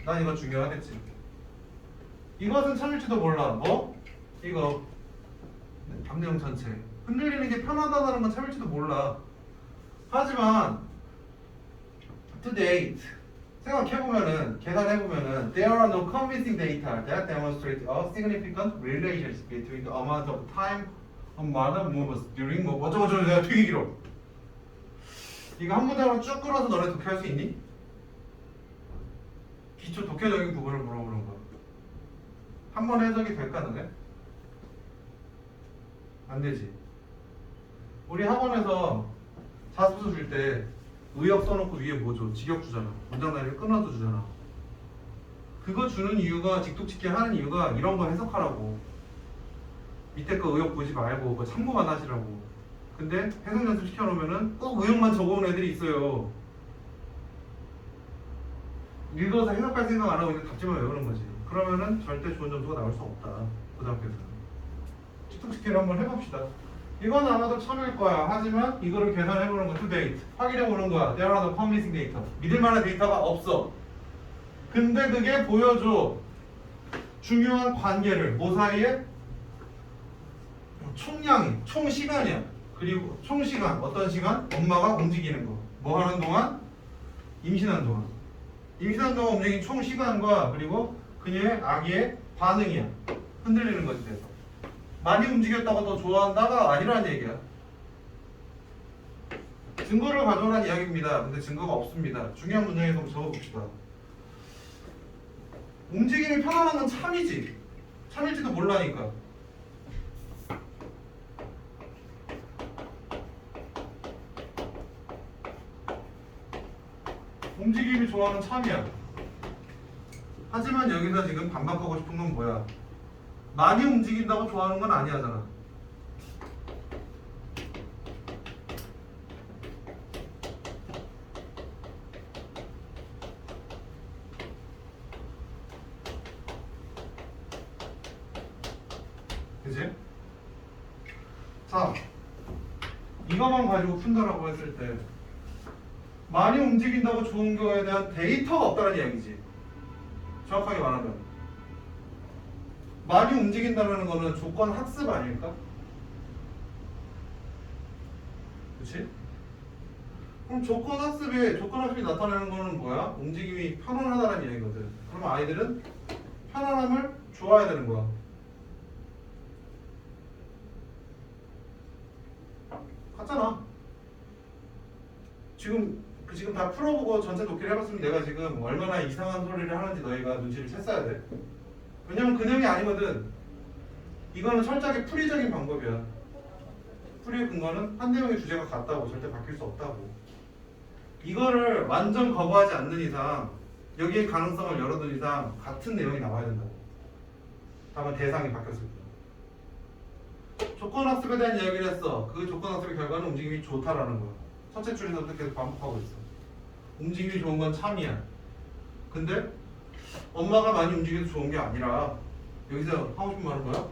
난 이거 중요하겠지. 이것은 참일지도 몰라. 뭐? 이거 담내용 전체. 흔들리는 게 편하다는 건 참일지도 몰라. 하지만 to date 생각해보면은 계산해보면은 there are no convincing data that demonstrate a significant relationship between the amount of time a mother moves during 뭐 어쩌고저쩌고 내가 되게 길어. 이거 한 문장으로 쭉 끌어서 너네 독해할 수 있니? 기초 독해적인 부분을 물어보는 거야. 한 번에 해석이 될까 너네? 안 되지. 우리 학원에서 자습서 줄 때 의역 써놓고 위에 뭐 줘? 직역 주잖아. 문장 단위를 끊어서 주잖아. 그거 주는 이유가 직독직계 하는 이유가 이런 거 해석하라고. 밑에 거 의역 보지 말고 그거 참고만 하시라고. 근데 해석 연습 시켜놓으면은 꼭 의역만 적어오는 애들이 있어요. 읽어서 해석할 생각 안 하고 이제 답지만 외우는 거지. 그러면은 절대 좋은 점수가 나올 수 없다. 고등학교에서는. 직독직계를 한번 해봅시다. 이건 아마도 참일 거야. 하지만 이거를 계산해보는 거 to date. 확인해보는 거야. There are no convincing data. 믿을 만한 데이터가 없어. 근데 그게 보여줘. 중요한 관계를. 뭐 사이에? 총량이, 총 시간이야. 그리고 총 시간, 어떤 시간? 엄마가 움직이는 거. 뭐 하는 동안? 임신하는 동안. 임신하는 동안 움직인 총 시간과 그리고 그녀의 아기의 반응이야. 흔들리는 것에 대해서. 많이 움직였다고 더 좋아한다가 아니라는 얘기야. 증거를 가져오라는 이야기입니다. 근데 증거가 없습니다. 중요한 문장에서 한번 적어봅시다. 움직임이 편안한 건 참이지. 참일지도 몰라니까. 움직임이 좋아하는 참이야. 하지만 여기서 지금 반박하고 싶은 건 뭐야? 많이 움직인다고 좋아하는 건 아니야잖아. 그치? 자, 이것만 가지고 푼다라고 했을 때 많이 움직인다고 좋은 거에 대한 데이터가 없다는 이야기지. 정확하게 말하면 많이 움직인다는 거는 조건 학습 아닐까? 그치? 그럼 조건 학습이 나타내는 거는 뭐야? 움직임이 편안하다는 이야기거든. 그럼 아이들은 편안함을 좋아해야 되는 거야. 같잖아. 지금 다 풀어보고 전체 독해를 해봤으면 내가 지금 얼마나 이상한 소리를 하는지 너희가 눈치를 챘어야 돼. 왜냐면 근형이 아니거든. 이거는 철저하게 풀이적인 방법이야. 풀이의 근거는 한 내용의 주제가 같다고 절대 바뀔 수 없다고. 이거를 완전 거부하지 않는 이상, 여기에 가능성을 열어둔 이상 같은 내용이 나와야 된다고. 다만 대상이 바뀌었을 때. 조건 학습에 대한 이야기를 했어. 그 조건 학습의 결과는 움직임이 좋다라는 거야. 첫째 줄에서부터 계속 반복하고 있어. 움직임이 좋은 건 참이야. 근데 엄마가 많이 움직여도 좋은 게 아니라 여기서 하고 싶은 말은 뭐야?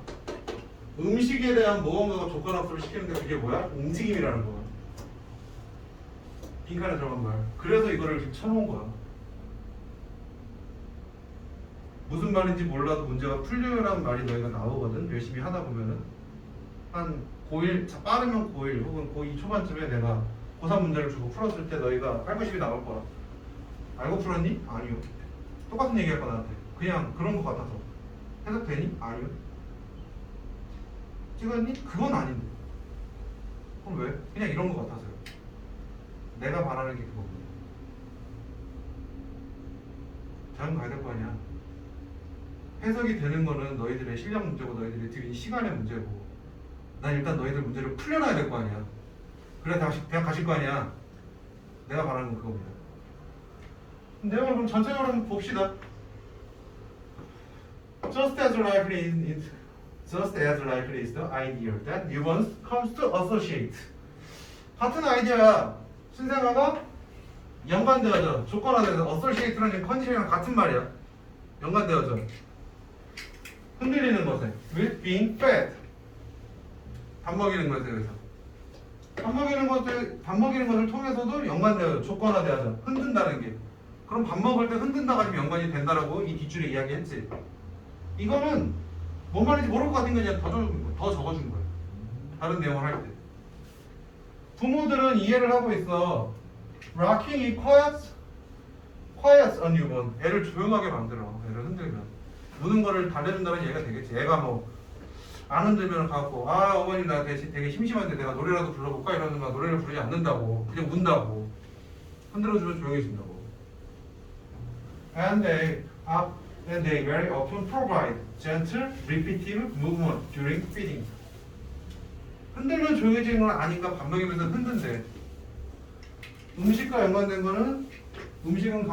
음식에 대한 무언가가 조건 학습을 시키는데 그게 뭐야? 움직임이라는 거야. 빈칸에 들어간 말. 그래서 이거를 이렇게 쳐놓은 거야. 무슨 말인지 몰라도 문제가 풀려요라는 말이 너희가 나오거든. 열심히 하다 보면은 한 고1, 빠르면 고1 혹은 고2 초반쯤에 내가 고3 문제를 주고 풀었을 때 너희가 8, 90이 나올 거야. 알고 풀었니? 아니요. 똑같은 얘기할 거야 나한테. 그냥 그런 거 같아서. 해석되니? 아니요. 찍었니? 그건 아닌데. 그럼 왜? 그냥 이런 거 같아서요. 내가 바라는 게 그거거든. 대학 가야 될 거 아니야. 해석이 되는 거는 너희들의 실력 문제고 너희들이 들인 시간의 문제고 난 일단 너희들 문제를 풀려놔야 될 거 아니야. 그래 대학 가실 거 아니야. 내가 바라는 건 그겁니다. 내용을 그럼 전체적으로 한번 봅시다. Just as likely is the idea that nuance comes to associate. 같은 아이디어야. 신생아가 연관되어져. 조건화돼서 associate라는 컨디션이랑 같은 말이야. 연관되어져. 흔들리는 것에 with being fed. 밥 먹이는 것에 의해서. 밥 먹이는 것을 통해서도 연관되어져. 조건화되어져. 흔든다는 게. 그럼 밥 먹을 때 흔든다가 지금 연관이 된다라고 이 뒷줄에 이야기했지. 이거는 뭔 말인지 모를 것 같은 거 그냥 더 적어준 거야. 다른 내용을 할 때. 부모들은 이해를 하고 있어. Rocking quiets a newborn. 애를 조용하게 만들어. 애를 흔들면. 우는 거를 달래준다는 얘기가 되겠지. 애가 뭐 안 흔들면 가고 아 어머니 나 되게 심심한데 내가 노래라도 불러볼까 이러는가 노래를 부르지 않는다고. 그냥 운다고. 흔들어주면 조용해진다고. And they very often provide gentle, repetitive movement during feeding. 흔들면 조용해지는 건 아닌가 밥 먹이면서 흔든대. 음식과 연관된 거는 음식은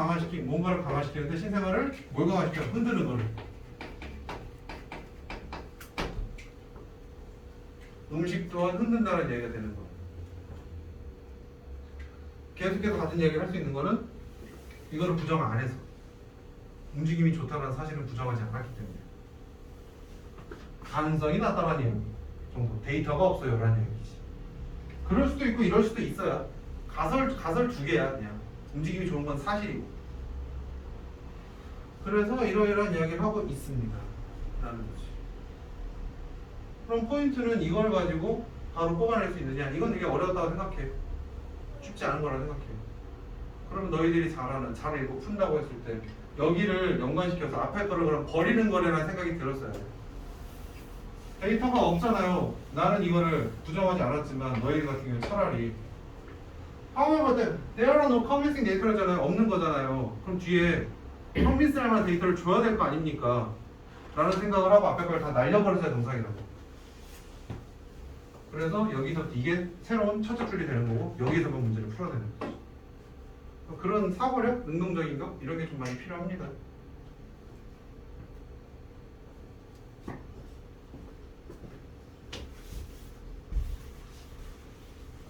뭔가를 강화시키는데 신생아를 뭘 강화시켜? 흔드는 거를. 음식 또한 흔든다는 얘기가 되는 거예요. 계속해서 같은 이야기를 할 수 있는 거는 이거를 부정 안 해서 움직임이 좋다는 사실은 부정하지 않았기 때문에 가능성이 낮다라는 얘기 정도. 데이터가 없어요라는 얘기지. 그럴 수도 있고 이럴 수도 있어요. 가설 두 개야 그냥. 움직임이 좋은 건 사실이고. 그래서 이러이러한 이야기를 하고 있습니다 라는 거지. 그럼 포인트는 이걸 가지고 바로 뽑아낼 수 있느냐? 이건 되게 어려웠다고 생각해. 쉽지 않은 거라 생각해. 그러면 너희들이 잘 읽고 푼다고 했을 때 여기를 연관시켜서 앞에 거를 그럼 버리는 거라는 생각이 들었어요. 데이터가 없잖아요. 나는 이거를 부정하지 않았지만 너희들 같은 경우는 차라리 however, there are no convincing data잖아요. 없는 거잖아요. 그럼 뒤에 convince할 만한 데이터를 줘야 될 거 아닙니까? 라는 생각을 하고 앞에 걸 다 날려버렸어야 정상이라고. 그래서 여기서 이게 새로운 첫째 줄이 되는 거고 여기서만 문제를 풀어야 되는 거죠. 그런 사고력, 능동적인 거 이런 게 좀 많이 필요합니다.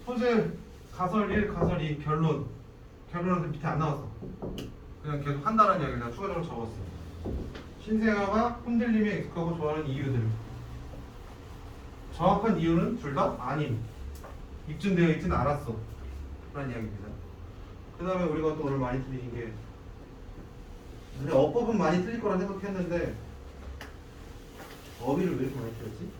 소재 가설 1, 가설 2, 결론은 밑에 안 나왔어. 그냥 계속 한다는 이야기를 내가 추가적으로 적었어. 신생아가 흔들림에 익숙하고 좋아하는 이유들. 정확한 이유는 둘 다 아님. 입증되어 있지는 않았어. 라는 이야기입니다. 그 다음에 우리가 또 오늘 많이 틀린 게 근데 어법은 많이 틀릴 거라 생각했는데 어휘를 왜 이렇게 많이 틀렸지?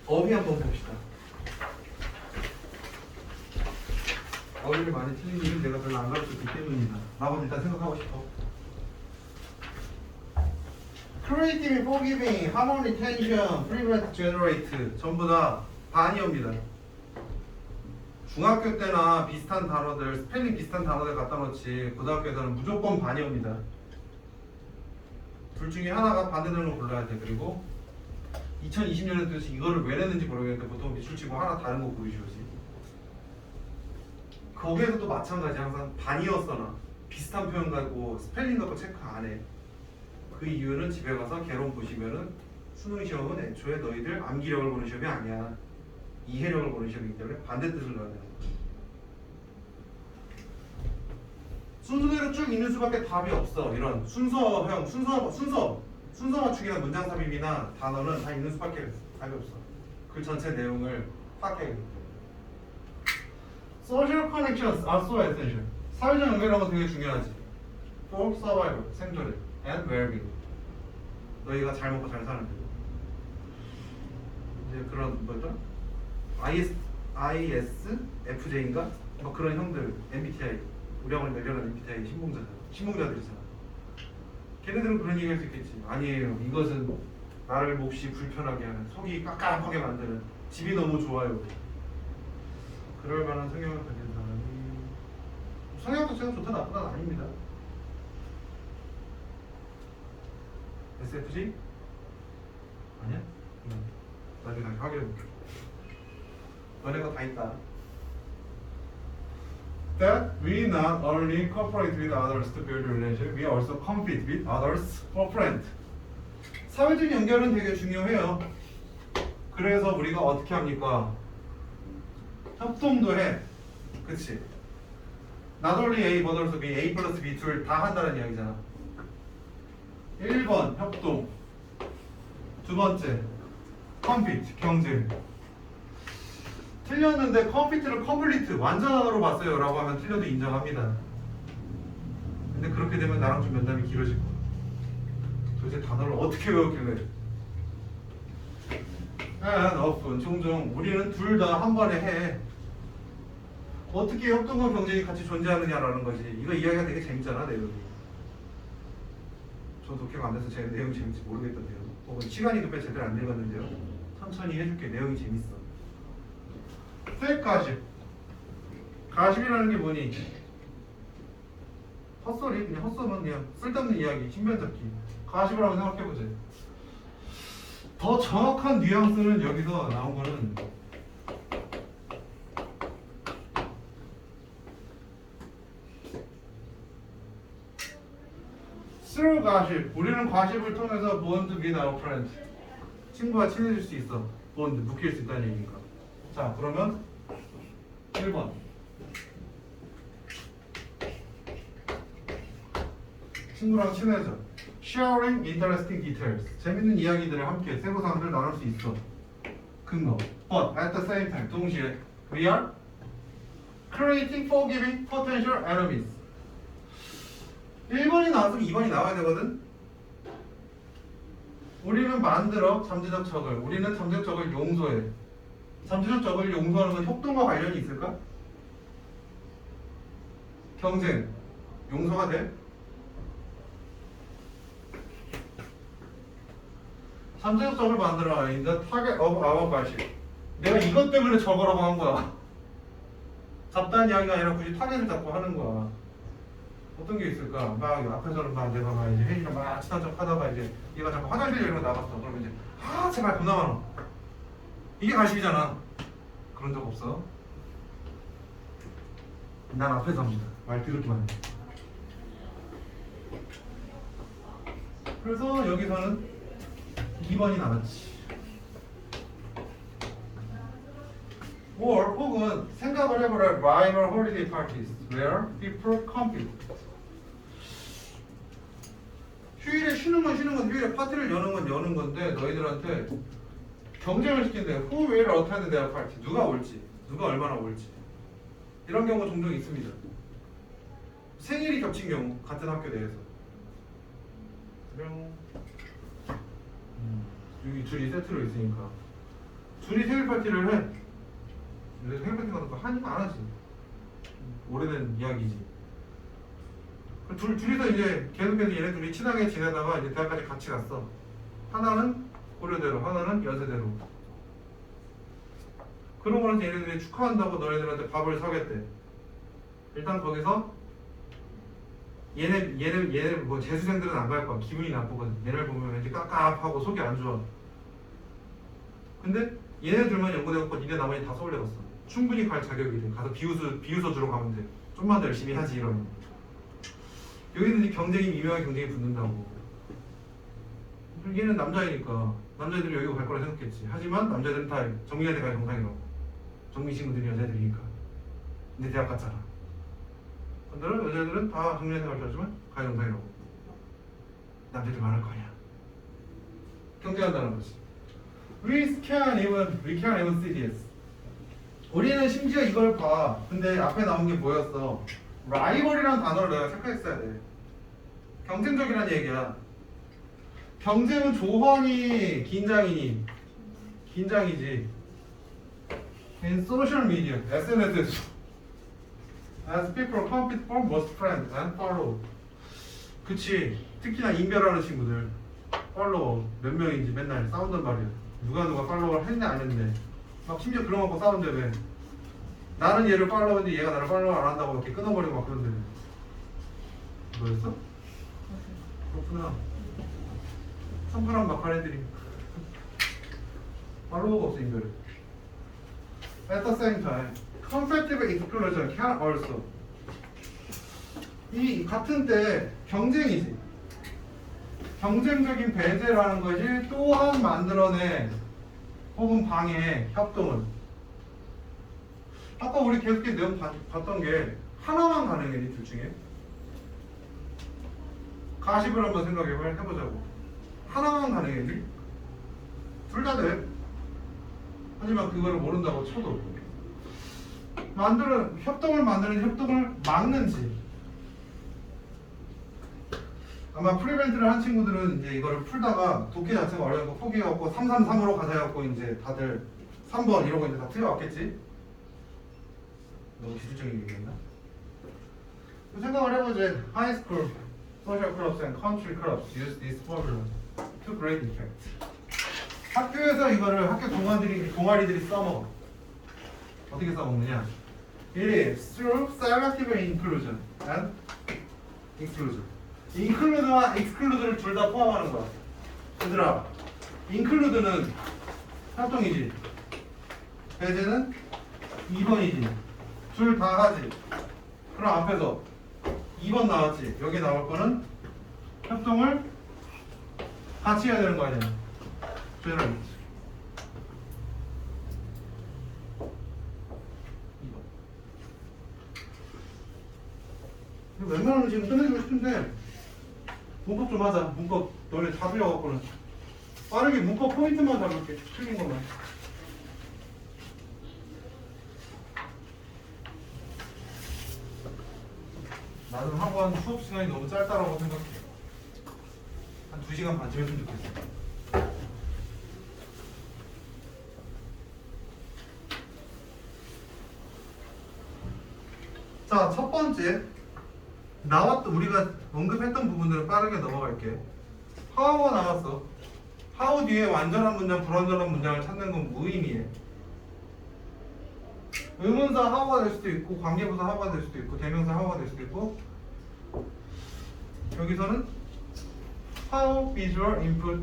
어휘 한번 봅시다. 어휘를 많이 틀린 이유는 내가 별로 안 가르쳤기 때문이다 라고 일단 생각하고 싶어. Creative, forgiving, harmony, tension, prevent, generate 전부 다 반이어입니다. 중학교 때나 비슷한 단어들, 스펠링 비슷한 단어들 갖다 놓지 고등학교에서는 무조건 반이어입니다. 둘 중에 하나가 반대되는 거 골라야 돼. 그리고 2020년에 도대체 이거를 왜 냈는지 모르겠는데 보통 미술치고 하나 다른 거 고르시오지. 거기에서도 마찬가지 항상 반이었거나 비슷한 표현 갖고 스펠링 갖고 체크 안 해. 그 이유는 집에 가서 개론 보시면은 수능 시험은 애초에 너희들 암기력을 보는 시험이 아니야. 이해력을 보는 시험이기 때문에 반대 뜻을 넣어야 되는 거야. 순서대로 쭉 있는 수밖에 답이 없어. 이런 순서 맞추기나 문장 삽입이나 단어는 다 있는 수밖에 답이 없어. 그 전체 내용을 파악해야 돼. Social connections are so essential. 사회적 연결이라는 거 되게 중요하지. For survival, 생존에 and well-being. 너희가 잘 먹고 잘 사는 데. 이제 그런 뭐죠? ISFJ인가? 뭐 그런 형들 MBTI 우리 학원에 내려는 MBTI 신봉자들이잖아. 걔네들은 그런 얘기 할 수 있겠지. 아니에요. 이것은 나를 몹시 불편하게 하는 속이 깝깝하게 만드는 집이 너무 좋아요. 그럴 만한 성향을 가진 사람이 성향 자체가 좋다 나쁘다는 아닙니다. SFJ? 아니야? 나중에 다시 확인해볼게. 너네가 다 있다. That we not only cooperate with others to build a relationship, we also compete with others for friends. 사회적 연결은 되게 중요해요. 그래서 우리가 어떻게 합니까? 협동도 해. 그치? Not only A but also B, A 플러스 B 둘 다 한다는 이야기잖아. 1번 협동. 두 번째 compete 경쟁. 틀렸는데 컴피트를 컴플리트 완전으로 봤어요 라고 하면 틀려도 인정합니다. 근데 그렇게 되면 나랑 좀 면담이 길어질 거야. 도대체 단어를 어떻게 외웠길래. and often 종종 우리는 둘 다 한 번에 해. 어떻게 협동과 경쟁이 같이 존재하느냐라는 거지. 이거 이야기가 되게 재밌잖아 내용이. 저 독해가 안 돼서 제 내용이 재밌지 모르겠던데요. 혹은 시간이 급해 제대로 안 읽었는데요. 천천히 해줄게. 내용이 재밌어. 쇠가십. 가십이라는 게 뭐니? 헛소리? 그냥 헛소문 그냥 쓸데없는 이야기, 신변잡기. 가십이라고 생각해보지. 더 정확한 뉘앙스는 여기서 나온 거는 through gossip. 우리는 과십을 통해서 bond with our friends. 친구와 친해질 수 있어. bond, 묶일 수 있다는 얘기니까. 자, 그러면 1번. 친구랑 친해져. Sharing interesting details. 재밌는 이야기들을 함께 세부사항들을 나눌 수 있어. 근거. But at the same time, 동시에 we are creating forgiving potential enemies. 1번이 나왔으면 2번이 나와야 되거든. 우리는 만들어 잠재적 적을. 우리는 잠재적 적을 용서해. 잠재적 적을 용서하는 건 협동과 관련이 있을까? 경쟁. 용서가 돼? 잠재적 적을 만들어. In the target of our gossip. 내가 이것 때문에 적으라고 한 거야. 잡다한 이야기가 아니라 굳이 타겟을 잡고 하는 거야. 어떤 게 있을까? 막 앞에서는 막 내가 막 이제 혜인이랑 막 친한 척 하다가 이제 얘가 자꾸 화장실 이러고 나갔어. 그러면 이제 제발 겁나 많아. 이게 가십이잖아. 그런 적 없어? 난 앞에서 합니다. 말 들었기만 해. 그래서 여기서는 2번이 나왔지. or 혹은 생각을 해보라. rival holiday parties where people compete. 휴일에 쉬는 건 쉬는 건 휴일에 파티를 여는 건 여는 건데 너희들한테 경쟁을 시킨대. Who will attend their party? 누가 올지, 누가 얼마나 올지. 이런 경우가 종종 있습니다. 생일이 겹친 경우 같은 학교 내에서. 여기 둘이 세트로 있으니까 둘이 생일 파티를 해. 근데 생일 파티 같은 거 하니까 안 하지. 오래된 이야기지. 둘이서 이제 계속해서 얘네 둘이 친하게 지내다가 이제 대학까지 같이 갔어. 하나는 고려대로, 하나는 연세대로. 그러고 나서 얘네들이 축하한다고 너네들한테 밥을 사겠대. 일단 거기서 얘네 뭐 재수생들은 안 갈 거야. 기분이 나쁘거든. 얘네를 보면 왠지 깝깝하고 속이 안 좋아. 근데 얘네들만 연고대 갔고 니네 나머지 다 서울대 갔어. 충분히 갈 자격이 돼. 가서 비유서 주러 가면 돼. 좀만 더 열심히 하지 이러면. 여기는 이제 경쟁이 미묘하게 경쟁이 붙는다고. 얘는 남자이니까 남자애들이 여기 갈 거라 생각했지. 하지만 남자애들은 다 정민한테 갈 정상이라고. 정민 친구들이 여자애들이니까. 근데 대학 갔잖아. 근데 여자애들은 다 정민한테 갈 줄 알지만 갈 정상이라고. 남자애들 말할 거 아니야. 경쟁한다는 거지. We can't even see this. 우리는 심지어 이걸 봐. 근데 앞에 나온 게 뭐였어? 라이벌이라는 단어를 내가 체크했어야 돼. 경쟁적이라는 얘기야. 경쟁은 조헌이 긴장이니? 긴장이지. In social media, SNS에서 as people compete for most friends and follow. 그치. 특히나 인별하는 친구들 팔로워 몇 명인지 맨날 싸운단 말이야. 누가 팔로워를 했냐 안 했네. 막 심지어 그런 거 갖고 싸운대. 왜? 나는 얘를 팔로우했는데 얘가 나를 팔로우 안 한다고 이렇게 끊어버리고 막 그런데. 뭐였어? 그렇구나. 성파란 막한 애들이 팔로우가 없어 인별에. At the same time, competitive exclusion can also. 이 같은 때 경쟁이지. 경쟁적인 배제라는 것이 또한 만들어내 혹은 방해 협동을. 아까 우리 계속해서 내용 봤던 게 하나만 가능해. 이 둘 중에 가십을 한번 생각해보자고. 하나만 가능해. 둘 다 돼. 하지만 그거를 모른다고 쳐도 협동을 만드는 협동을 막는지. 아마 프리벤트를 한 친구들은 이제 이거를 풀다가 독해 자체가 어려워서 포기해갖고 333으로 가자 해갖고 이제 다들 3번 이러고 이제 다 틀려왔겠지? 너무 기술적인 얘기였나? 생각을 해보지. High school, social clubs and country clubs use this formula to great effect. 학교에서 이거를 학교 동아리들이 써먹어. 어떻게 써먹느냐? It is through selective inclusion and exclusion. include와 exclude를 둘 다 포함하는 거야. 얘들아, include는 활동이지. 배제는 2번이지. 둘 다 하지. 그럼 앞에서 2번 나왔지. 여기 나올 거는 협동을 같이 해야 되는 거 아니야. generate. 웬만하면 지금 끝내주고 싶은데 문법 좀 하자. 문법 너네 다 틀려갖고는 빠르게 문법 포인트만 잡을게. 틀린 것만. 나는 학원 수업 시간이 너무 짧다라고 생각해. 한 2시간 반쯤 했으면 좋겠어. 자, 첫 번째 나왔던 우리가 언급했던 부분들을 빠르게 넘어갈게. how가 나왔어. how 뒤에 완전한 문장, 불완전한 문장을 찾는 건 무의미해. 의문사 how가 될 수도 있고 관계부사 how가 될 수도 있고 대명사 how가 될 수도 있고 여기서는 how visual input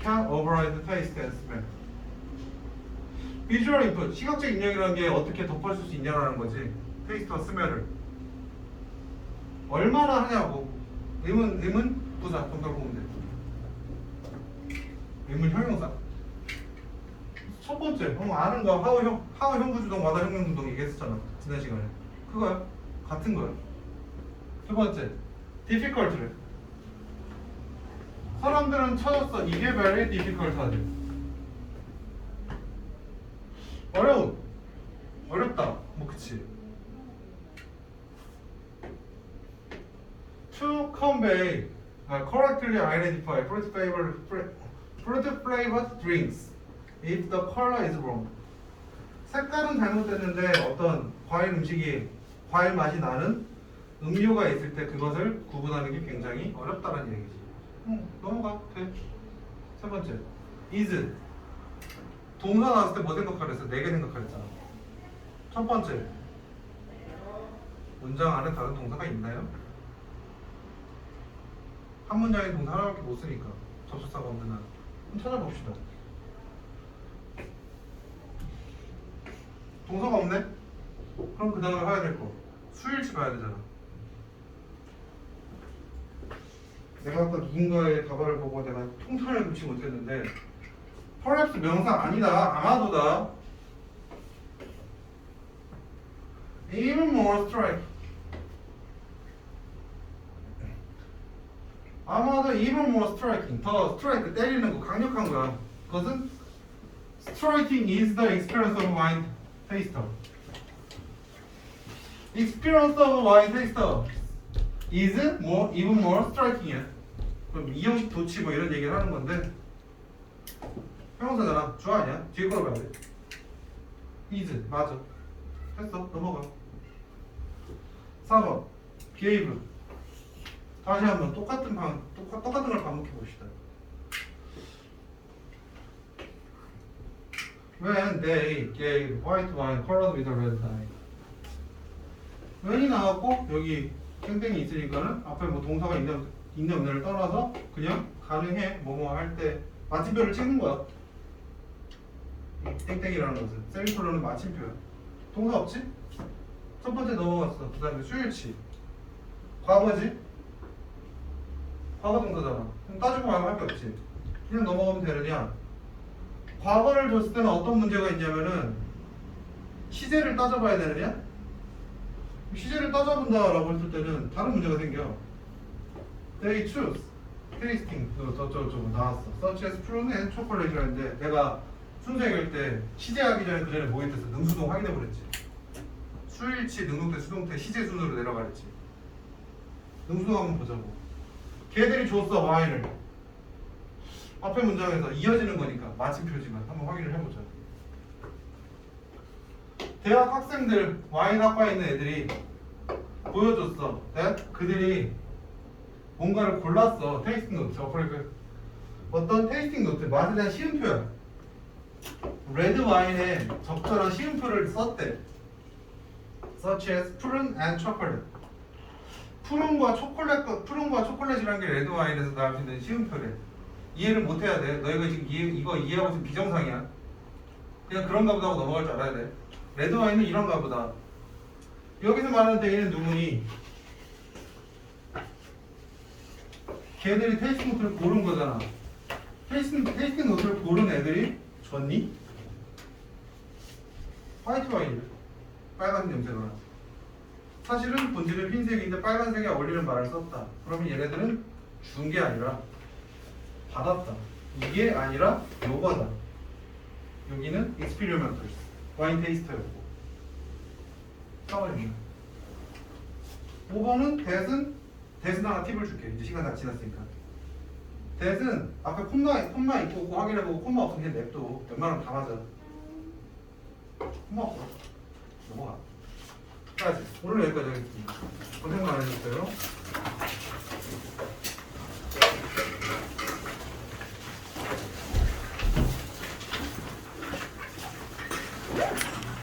can override taste and smell. visual input, 시각적 입력이라는 게 어떻게 덮어줄 수 있냐라는 거지. 테이스트와 스멜을 얼마나 하냐고. 의문 부사 정답 보면 돼. 의문 형용사. 첫 번째 아는 거 하우 형부주동 와다 형용주동 얘기했었잖아 지난 시간에. 그거야. 같은 거야. 두 번째 difficult래. 사람들은 찾았어. 이게 very difficult 하지. 어렵다. 뭐 그치. To convey, correctly identify fruit flavored drinks if the color is wrong. 색깔은 잘못됐는데 어떤 과일 맛이 나는 음료가 있을 때 그것을 구분하는 게 굉장히 어렵다는 얘기지. 넘어가. 돼. 세 번째, is. 동사 나왔을 때 뭐 생각하랬어? 4개 생각하랬잖아. 첫 번째, 문장 안에 다른 동사가 있나요? 한 문장에 동사 하나밖에 못 쓰니까 접속사가 없는 한. 그럼 찾아봅시다. 동사가 없네? 그럼 그 다음에 해야 될 거 수일치 봐야 되잖아. 내가 아까 누군가의 가발을 보고 내가 통탄을 놓지 못했는데 perhaps 명사 아니다. 아마도다. even more strike. 아마도 even more striking. 더 스트라이크 때리는 거 강력한 거야. 그것은 striking is the experience of wine taster. experience of wine taster is more even more striking이야. 그럼 이형식 도치 뭐 이런 얘기를 하는 건데 형용사잖아. 주 아니야? 뒤에 걸어 봐야 돼. is 맞아. 됐어. 넘어가. 4번 gave. 다시 한번 똑같은 걸 반복해 봅시다. When they gave white wine colored with a red dye. when이 나왔고 여기 땡땡이 있으니까는 앞에 뭐 동사가 있냐 없냐를 떠나서 그냥 가능해 뭐뭐 할 때 마침표를 찍는 거야. 땡땡이라는 것은 세미콜론은 마침표야. 동사 없지? 첫 번째 넘어갔어. 그 다음에 수일치. 과거지? 과거 동사잖아. 그럼 따지고 말고 할 게 없지. 그냥 넘어가면 되느냐? 과거를 줬을 때는 어떤 문제가 있냐면은 시제를 따져봐야 되느냐? 시제를 따져본다라고 했을 때는 다른 문제가 생겨. They choose tasting 저거 나왔어. Such as prune and chocolate라는데 내가 순서 얘기할 때 시제하기 전에 그 전에 뭐 했댔어? 능수동 확인해 보랬지. 수일치, 능동태, 수동태, 시제 순으로 내려가랬지. 능수동 한번 보자고. 걔들이 줬어 와인을. 앞에 문장에서 이어지는 거니까 마침표지만 한번 확인을 해보자. 대학 학생들 와인 학과에 있는 애들이 보여줬어. 그들이 뭔가를 골랐어. 테이스팅 노트. 어떤 테이스팅 노트 맛에 대한 시음표야. 레드 와인에 적절한 시음표를 썼대. Such as prune and chocolate. 푸른과 초콜릿이라는 게 레드 와인에서 나올 수 있는 시음표래. 이해를 못 해야 돼. 너희가 지금 이거 이해하고 있으면 비정상이야. 그냥 그런가 보다 하고 넘어갈 줄 알아야 돼. 레드 와인은 이런가 보다. 여기서 말하는 데이는 누구니? 걔들이 테이스팅 노트를 고른 거잖아. 테이스팅 노트를 고른 애들이 줬니? 화이트 와인을 빨간 염색을 하지. 사실은 본질은 흰색인데 빨간색에 어울리는 말을 썼다. 그러면 얘네들은 준 게 아니라 받았다. 이게 아니라 요거다. 여기는 experimentals, 와인 테이스터였고. 써버립니다. 5번은 대은 하나 팁을 줄게. 이제 시간 다 지났으니까. 대은 앞에 콤마 있고 확인해보고 콤마 없으면 그냥 냅둬. 웬만하면 다 맞아. 콤마 없어. 넘어가. 까지. 오늘 여기까지 하겠습니다. 고생 많으셨어요.